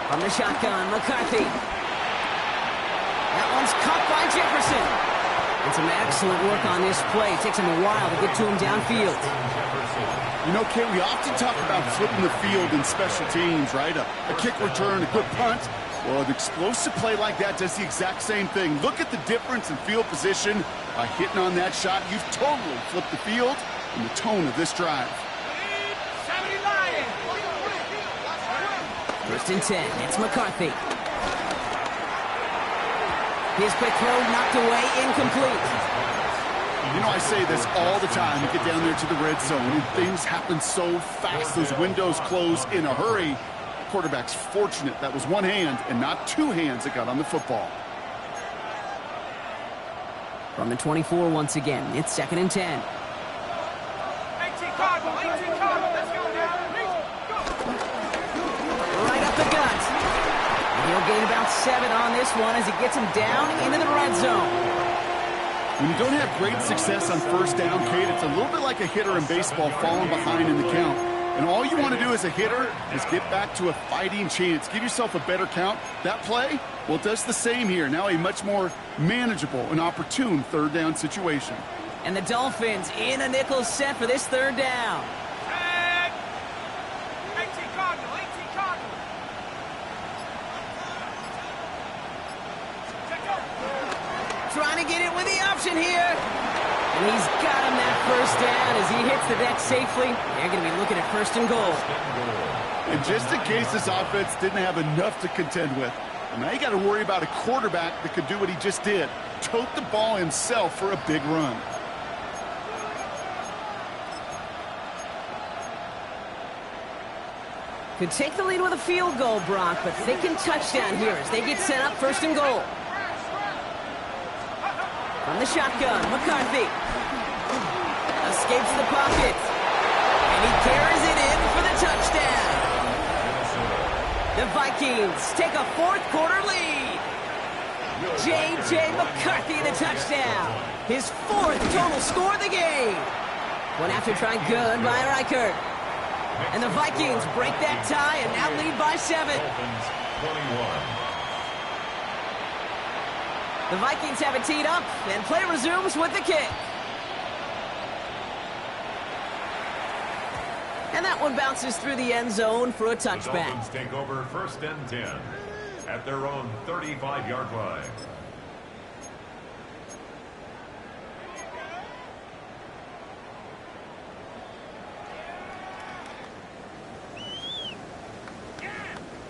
From the shotgun, McCarthy. That one's caught by Jefferson. And some excellent work on this play. It takes him a while to get to him downfield. You know, Kate, we often talk about flipping the field in special teams, right? A kick return, a good punt. Well, an explosive play like that does the exact same thing. Look at the difference in field position. By hitting on that shot, you've totally flipped the field and the tone of this drive. 70 Lions. 1st and 10. It's McCarthy. His quick throw knocked away, incomplete. You know, I say this all the time. You get down there to the red zone, and things happen so fast. Those windows close in a hurry. Quarterback's fortunate that was one hand and not two hands that got on the football. From the 24 once again, it's 2nd and 10. 18 Cardinal, 18 Cardinal. Let's go now. Go. Right up the gut. And he'll gain about 7 on this one as he gets him down into the red zone. When you don't have great success on 1st down, Kate, it's a little bit like a hitter in baseball falling behind in the count. And all you want to do as a hitter is get back to a fighting chance. Give yourself a better count. That play, well, it does the same here. Now a much more manageable and opportune third down situation. And the Dolphins in a nickel set for this third down. Trying to get it with the option here. And he's got him that first down as he hits the deck safely. They're going to be looking at first and goal. And just in case this offense didn't have enough to contend with, now you got to worry about a quarterback that could do what he just did. Tote the ball himself for a big run. Could take the lead with a field goal, Brock, but thinking touchdown here as they get set up first and goal. From the shotgun, McCarthy escapes the pocket, and he carries it in for the touchdown. The Vikings take a fourth-quarter lead. J.J. McCarthy the touchdown. His fourth total score of the game. One after try good by Reichert. And the Vikings break that tie and now lead by 7. The Vikings have it teed up, and play resumes with the kick. And that one bounces through the end zone for a touchback. The Dolphins take over first and 10 at their own 35-yard line.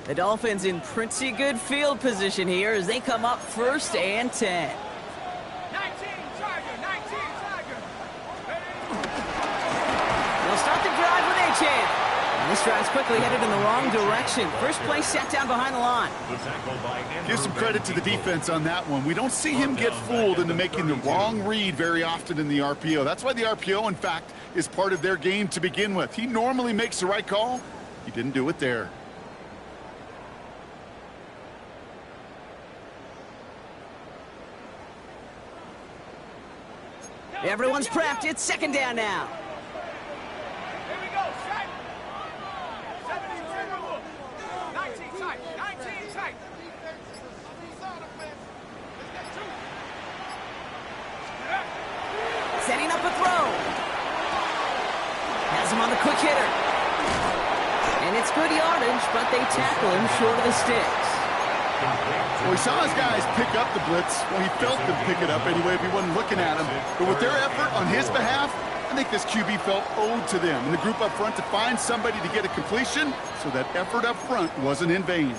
The Dolphins in pretty good field position here as they come up first and 10. 19 Tiger, 19 Tiger. They'll start the drive with a chance. And this drive's quickly headed in the wrong direction. First play set down behind the line. Give some credit to the defense on that one. We don't see him get fooled into making the wrong read very often in the RPO. That's why the RPO, in fact, is part of their game to begin with. He normally makes the right call. He didn't do it there. Everyone's prepped. It's second down now. Here we go, set. 17 look. 19 tight, 19 tight. Setting up a throw. Has him on the quick hitter. And it's good yardage, but they tackle him short of the sticks. Well, he saw his guys pick up the blitz. Well, he felt them pick it up anyway if he wasn't looking at him. But with their effort on his behalf, I think this QB felt owed to them and the group up front to find somebody to get a completion, so that effort up front wasn't in vain.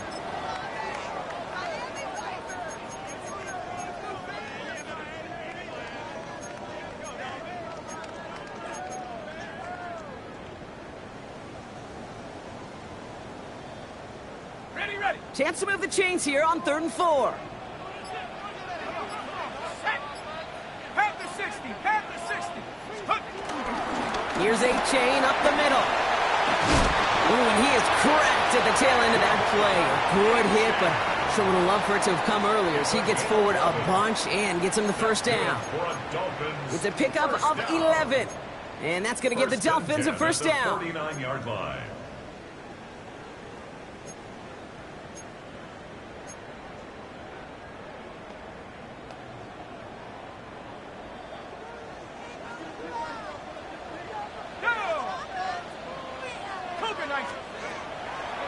Ready. Chance to move the chains here on 3rd and 4. Set. Panther 60, Panther 60. Here's a chain up the middle. Ooh, and he is cracked at the tail end of that play. A good hit, but sure would have loved for it to have come earlier as he gets forward a bunch and gets him the first down. It's a pickup of 11. And that's going to give the Dolphins a first down. 49-yard line.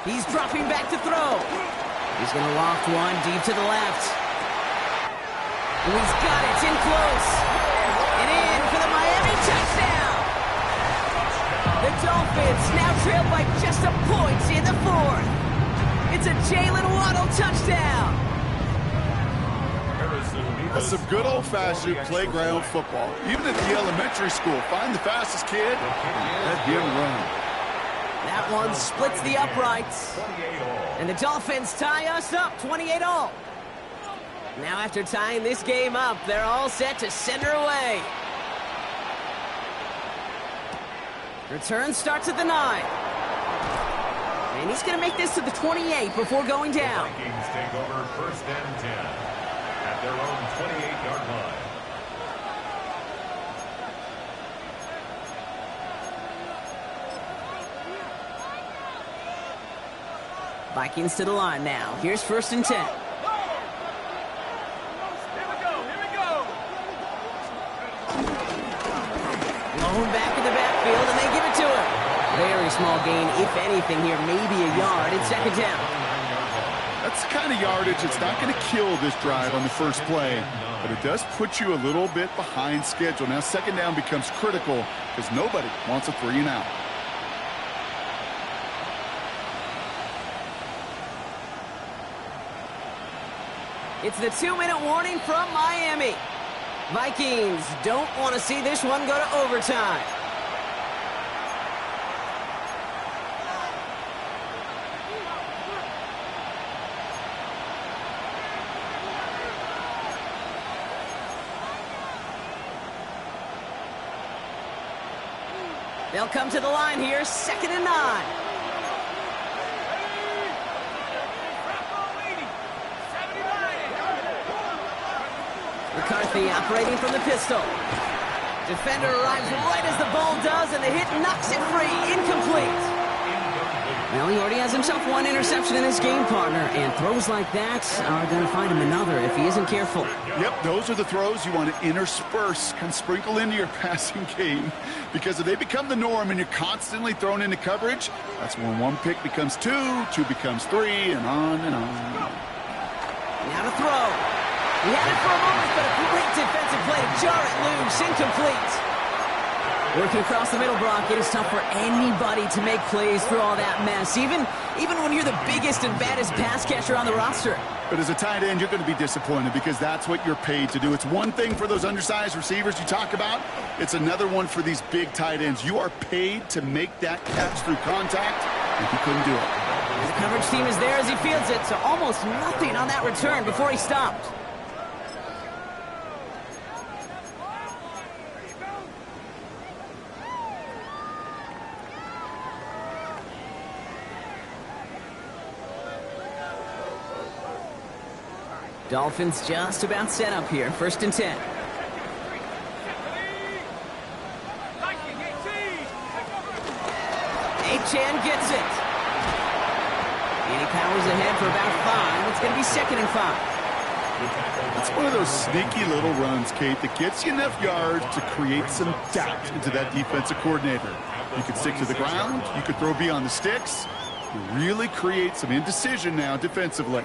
He's dropping back to throw. He's going to loft one deep to the left. And he's got it in close. And in for the Miami touchdown. The Dolphins now trail by just a point in the 4th. It's a Jalen Waddle touchdown. That's some good old-fashioned playground football. Even at the elementary school, find the fastest kid and let him run. That one splits the uprights. And the Dolphins tie us up 28-all. Now after tying this game up, they're all set to send her away. Return starts at the 9. And he's going to make this to the 28 before going down. The Vikings take over first and 10 at their own 28-yard line. Vikings to the line now. Here's 1st and 10. Here we go. Blown back in the backfield, and they give it to him. Very small gain, if anything here, maybe a yard. It's 2nd down. That's the kind of yardage that's not going to kill this drive on the first play, but it does put you a little bit behind schedule. Now 2nd down becomes critical because nobody wants a 3 and out. It's the 2-minute warning from Miami. Vikings don't want to see this one go to overtime. They'll come to the line here, 2nd and 9. McCarthy operating from the pistol. Defender arrives right as the ball does, and the hit knocks it free. Incomplete. Well, he already has himself 1 interception in his game, partner, and throws like that are going to find him another if he isn't careful. Yep, those are the throws you want to intersperse, kind of sprinkle into your passing game, because if they become the norm and you're constantly thrown into coverage, that's when 1 pick becomes 2, 2 becomes 3, and on and on. Now to throw. He had it for a moment, but a great defensive play to jar it loose. Incomplete. Working across the middle, Brock, it is tough for anybody to make plays through all that mess, even when you're the biggest and baddest pass catcher on the roster. But as a tight end, you're going to be disappointed because that's what you're paid to do. It's one thing for those undersized receivers you talk about. It's another one for these big tight ends. You are paid to make that catch through contact, and he couldn't do it. The coverage team is there as he fields it, so almost nothing on that return before he stopped. Dolphins just about set up here. 1st and 10. Achan gets it. And he powers ahead for about 5. It's going to be 2nd and 5. It's one of those sneaky little runs, Kate, that gets you enough yards to create some doubt into that defensive coordinator. You could stick to the ground. You could throw beyond the sticks. You really create some indecision now defensively.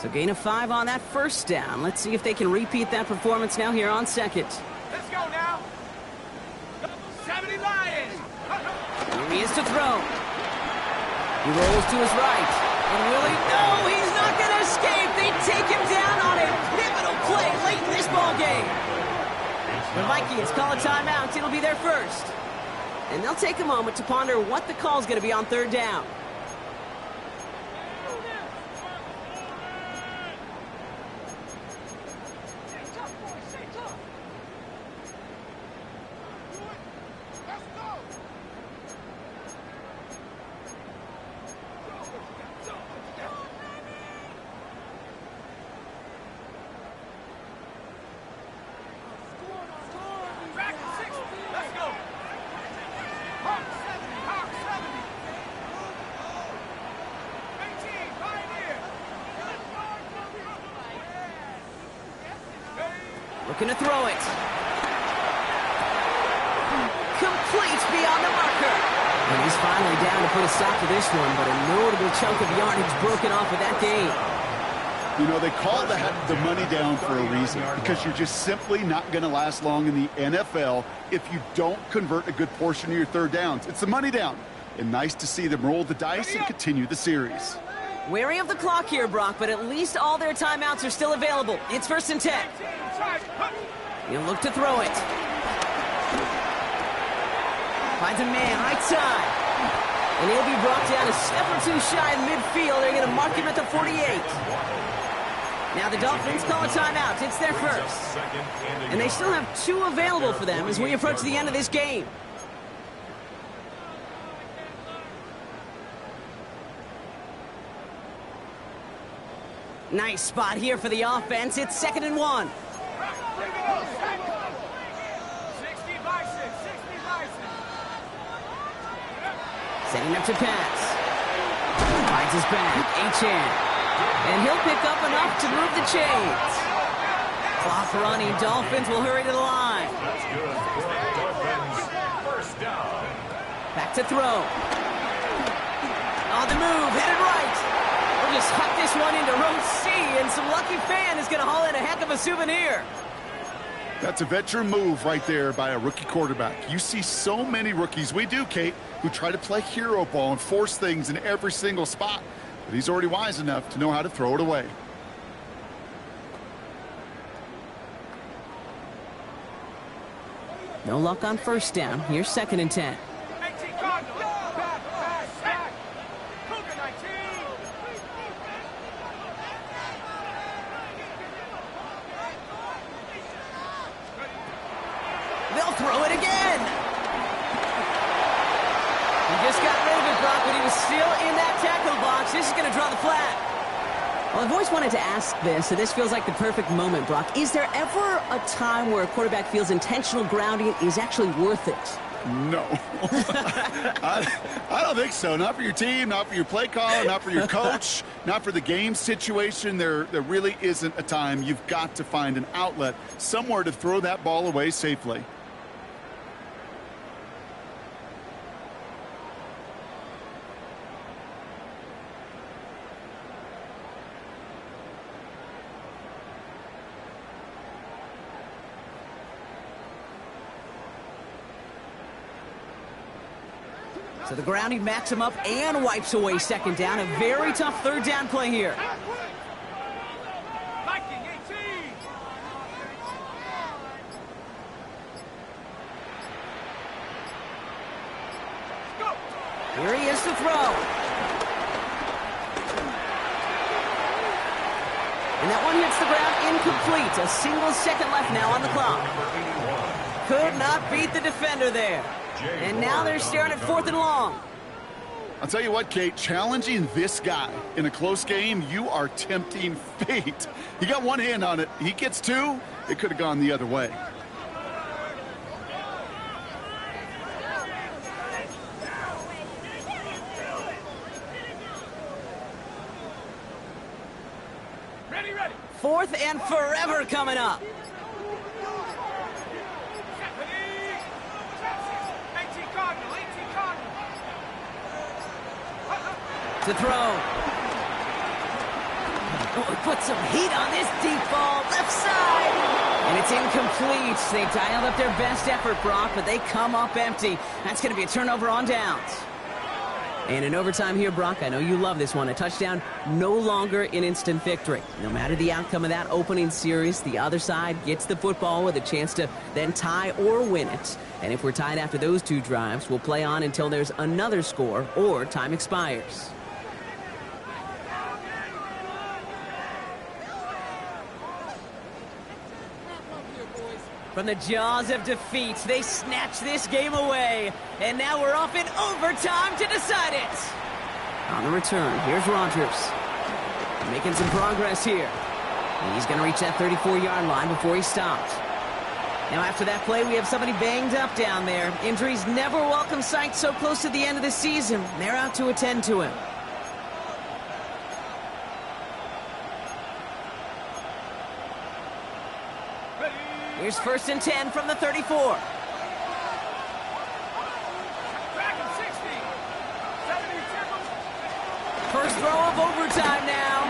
So gain of 5 on that 1st down. Let's see if they can repeat that performance now here on 2nd. Let's go now. 70 Lions. Here he is to throw. He rolls to his right. And will he? No, he's not going to escape. They take him down on a pivotal play late in this ball game. The Vikings call a timeout. It'll be their first. And they'll take a moment to ponder what the call is going to be on 3rd down. Looking to throw it. Complete beyond the marker. And he's finally down to put a stop to this one, but a notable chunk of yardage broken off with that gain. You know, they call the money down for a reason, because you're just simply not going to last long in the NFL if you don't convert a good portion of your 3rd downs. It's the money down. And nice to see them roll the dice and continue the series. Wary of the clock here, Brock, but at least all their timeouts are still available. It's 1st and 10. He'll look to throw it. Finds a man, right side. And he'll be brought down a step or 2 shy in midfield. They're going to mark him at the 48. Now the Dolphins call a timeout. It's their first. And they still have 2 available for them as we approach the end of this game. Nice spot here for the offense. It's 2nd and 1. 60 by 6. Setting up to pass. Finds his back. H.N. And he'll pick up enough to move the chains. Clock running. Dolphins will hurry to the line. That's good for Dolphins. First down. Back to throw. On the move. Headed right. We'll just huck this one into row C, and some lucky fan is going to haul in a heck of a souvenir. That's a veteran move right there by a rookie quarterback. You see so many rookies, we do, Kate, who try to play hero ball and force things in every single spot. But he's already wise enough to know how to throw it away. No luck on first down. Here's 2nd and 10. They'll throw it again. He just got rid of it, Brock, but he was still in that tackle box. This is going to draw the flag. Well, I've always wanted to ask this, and this feels like the perfect moment, Brock. Is there ever a time where a quarterback feels intentional grounding is actually worth it? No. I don't think so. Not for your team, not for your play caller, not for your coach, not for the game situation. There really isn't a time. You've got to find an outlet, somewhere to throw that ball away safely. So the grounding backs him up and wipes away 2nd down. A very tough 3rd down play here. Here he is to throw. And that one hits the ground incomplete. A single second left now on the clock. Could not beat the defender there. And now they're staring at 4th and long. I'll tell you what, Kate, challenging this guy in a close game, you are tempting fate. He got one hand on it. He gets 2. It could have gone the other way. Ready, ready. 4th and forever coming up. To throw. Oh, put some heat on this deep ball. Left side. And it's incomplete. They dialed up their best effort, Brock, but they come up empty. That's going to be a turnover on downs. And in overtime here, Brock, I know you love this one. A touchdown, no longer an instant victory. No matter the outcome of that opening series, the other side gets the football with a chance to then tie or win it. And if we're tied after those 2 drives, we'll play on until there's another score or time expires. From the jaws of defeat, they snatch this game away. And now we're off in overtime to decide it. On the return, here's Rodgers. Making some progress here. He's going to reach that 34-yard line before he stops. Now after that play, we have somebody banged up down there. Injuries never welcome sight so close to the end of the season. They're out to attend to him. Here's 1st and 10 from the 34. First throw of overtime now.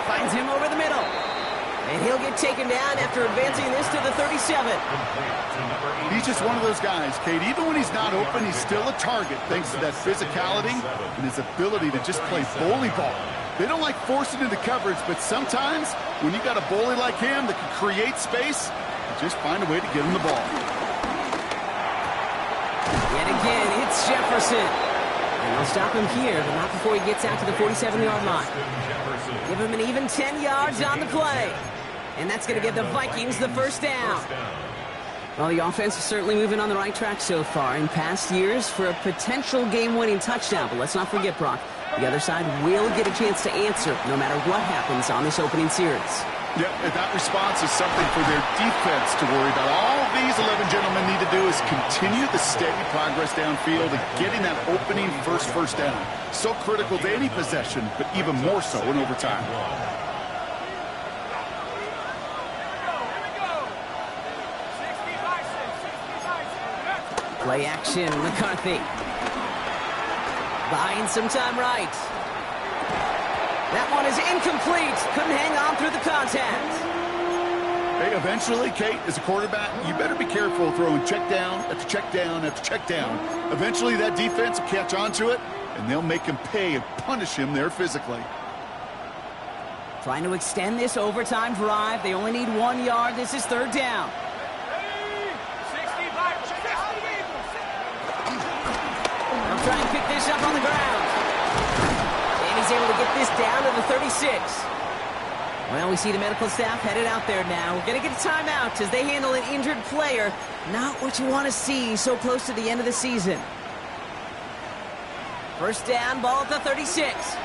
Finds him over the middle. And he'll get taken down after advancing this to the 37. He's just one of those guys, Kate. Even when he's not open, he's still a target thanks to that physicality and his ability to just play bully ball. They don't like forcing into coverage, but sometimes when you got a bully like him that can create space, just find a way to get him the ball. Yet again, it's Jefferson. And they'll stop him here, but not before he gets out to the 47-yard line. Give him an even 10 yards on the play. And that's going to give the Vikings the first down. Well, the offense is certainly moving on the right track so far in past years for a potential game-winning touchdown. But let's not forget, Brock, the other side will get a chance to answer no matter what happens on this opening series. Yeah, and that response is something for their defense to worry about. All these 11 gentlemen need to do is continue the steady progress downfield and getting that opening first down. So critical to any possession, but even more so in overtime. Play action, McCarthy. Buying some time right. That one is incomplete. Couldn't hang on through the contact. Hey, eventually, Kate, as a quarterback, you better be careful throwing check down after check down after check down. Eventually, that defense will catch on to it, and they'll make him pay and punish him there physically. Trying to extend this overtime drive. They only need 1 yard. This is third down. They'll try and pick this up on the ground. And he's able to get this down to the 36. Well, we see the medical staff headed out there now. We're going to get a timeout as they handle an injured player. Not what you want to see so close to the end of the season. First down, ball at the 36.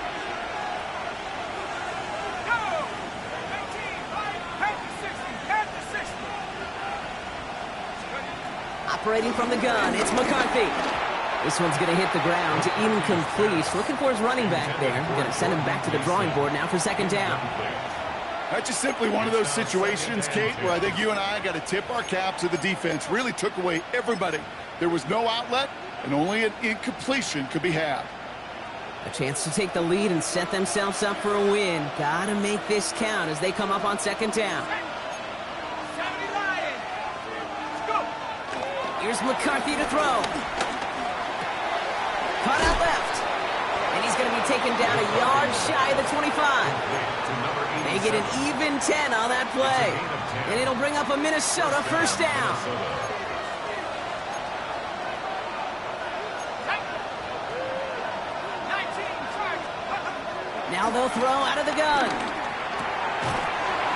Operating from the gun, it's McCarthy. This one's going to hit the ground to incomplete. Looking for his running back there. Going to send him back to the drawing board now for second down. That's just simply one of those situations, Kate, where I think you and I got to tip our cap to the defense. Really took away everybody. There was no outlet, and only an incompletion could be had. A chance to take the lead and set themselves up for a win. Got to make this count as they come up on second down. Here's McCarthy to throw. Caught out left. And he's going to be taken down a yard shy of the 25. They get an even 10 on that play. And it'll bring up a Minnesota first down. Now they'll throw out of the gun.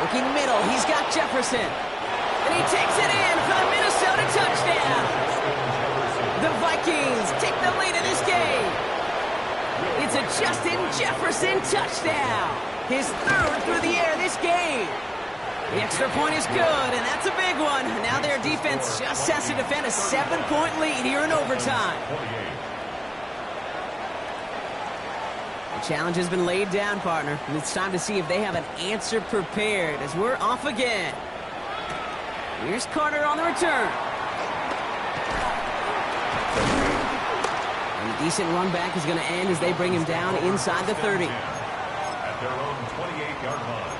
Looking middle, he's got Jefferson. And he takes it in for the Minnesota touchdown. The Vikings take the lead in this game. It's a Justin Jefferson touchdown. His third through the air this game. The extra point is good, and that's a big one. Now their defense just has to defend a 7-point lead here in overtime. The challenge has been laid down, partner, and it's time to see if they have an answer prepared as we're off again. Here's Carter on the return. And a decent run back is going to end as they bring him down inside the 30. At their own 28-yard line.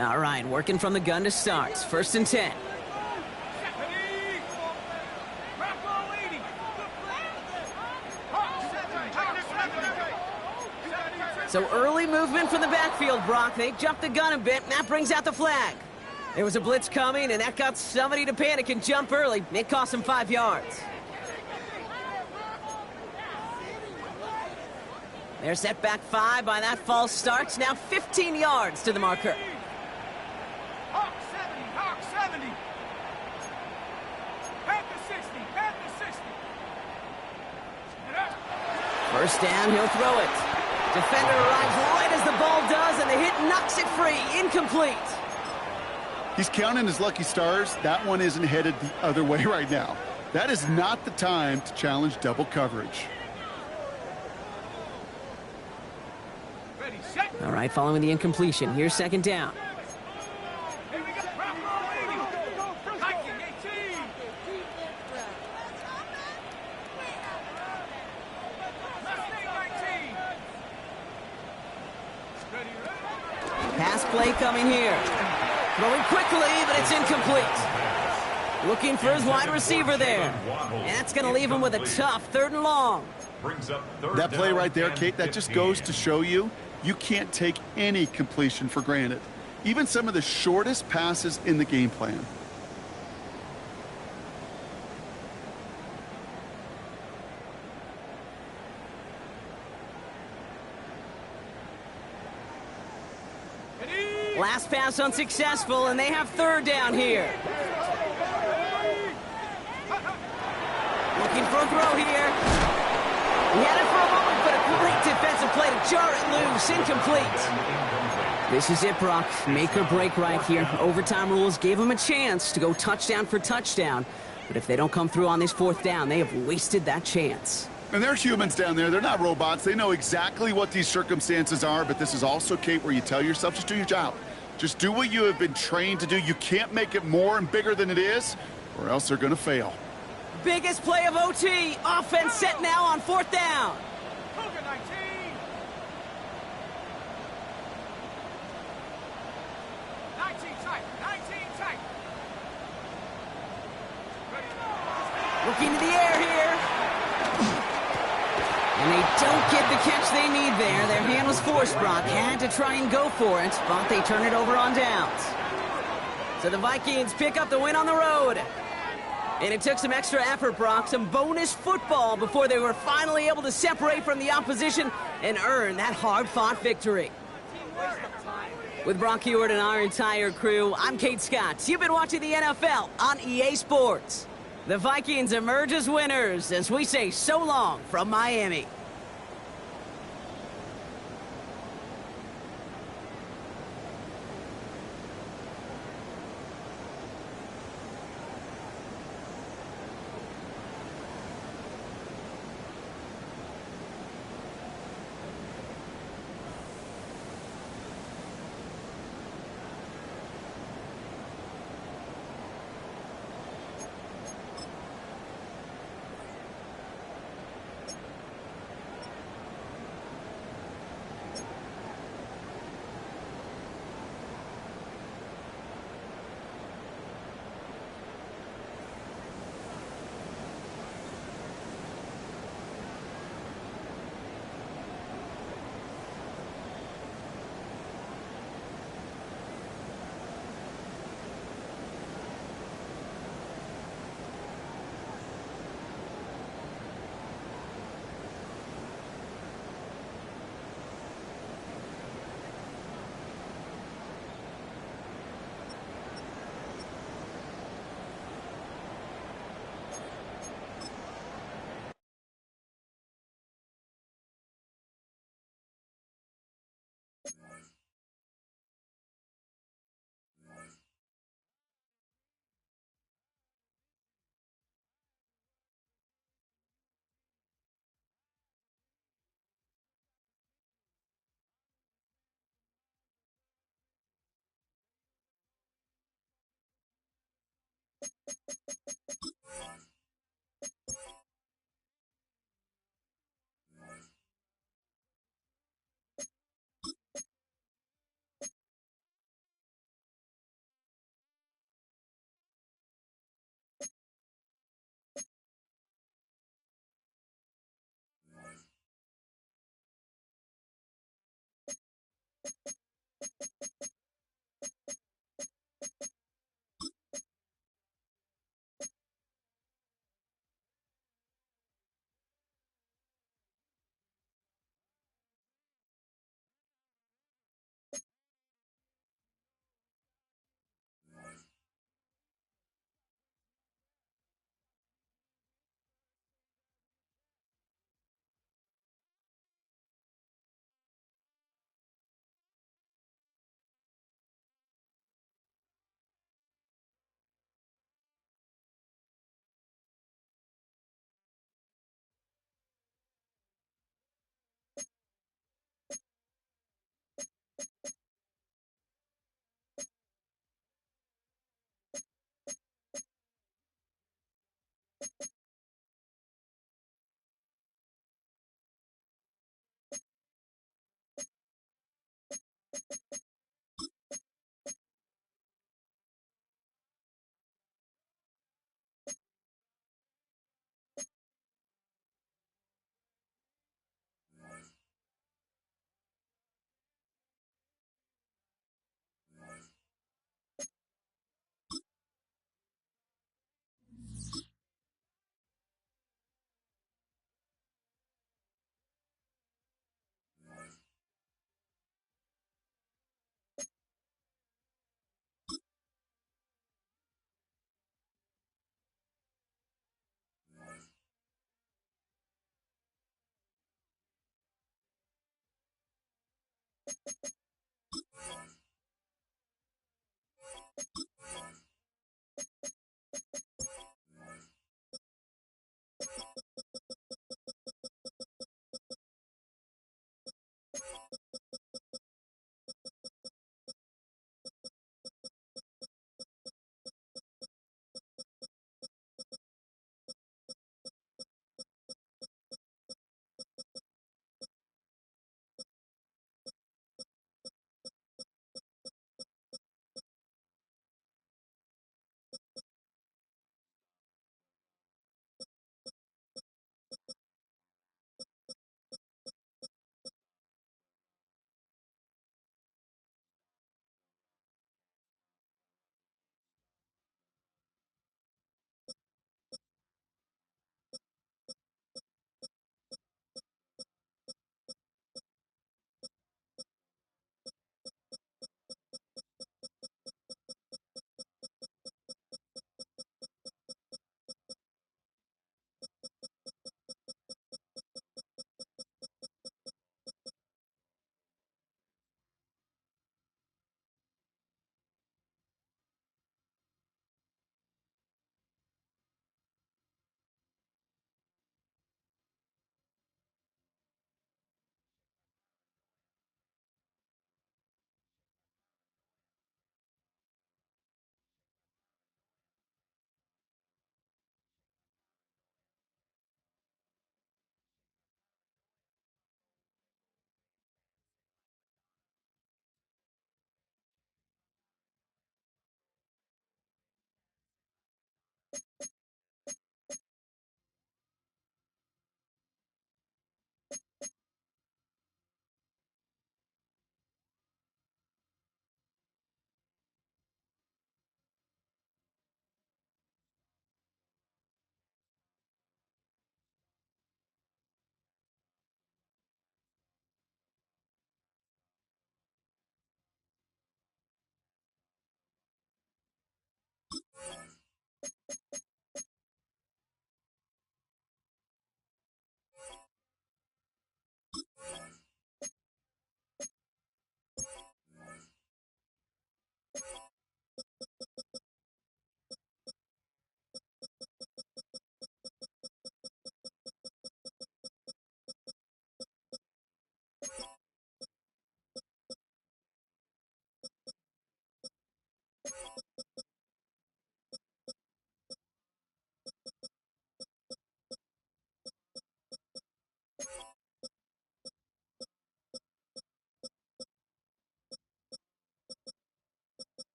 All right, working from the gun to start. First and 10. So early movement from the backfield, Brock. They jumped the gun a bit, and that brings out the flag. There was a blitz coming, and that got somebody to panic and jump early. It cost them 5 yards. They're set back 5 by that false start. Now 15 yards to the marker. Hawk 70. Panther 60. First down, he'll throw it. Defender arrives right as the ball does, and the hit knocks it free. Incomplete. He's counting his lucky stars. That one isn't headed the other way right now. That is not the time to challenge double coverage. Ready, set. All right, following the incompletion. Here's second down. Here we go. Hiking 18. Mustang 19. Ready. Pass play coming here. Throwing quickly, but it's incomplete. Looking for his wide receiver there. And that's going to leave him with a tough 3rd and long. That play right there, Kate, that just goes to show you can't take any completion for granted. Even some of the shortest passes in the game plan. Last pass unsuccessful, and they have 3rd down here. Looking for a throw here. He had it for a moment, but a great defensive play to jar it loose. Incomplete. This is it, Brock. Make or break right here. Overtime rules gave him a chance to go touchdown for touchdown. But if they don't come through on this fourth down, they have wasted that chance. And they're humans down there. They're not robots. They know exactly what these circumstances are, but this is also, Kate, where you tell yourself, just do your job. Just do what you have been trained to do. You can't make it more and bigger than it is, or else they're going to fail. Biggest play of OT. Offense set now on fourth down. Cougar 19. Tight. Looking to the air here. And they don't get the catch they need there. Their hand was forced, Brock. Had to try and go for it, but they turn it over on downs. So the Vikings pick up the win on the road. And it took some extra effort, Brock, some bonus football before they were finally able to separate from the opposition and earn that hard-fought victory. With Brock Heward and our entire crew, I'm Kate Scott. You've been watching the NFL on EA Sports. The Vikings emerge as winners as we say so long from Miami.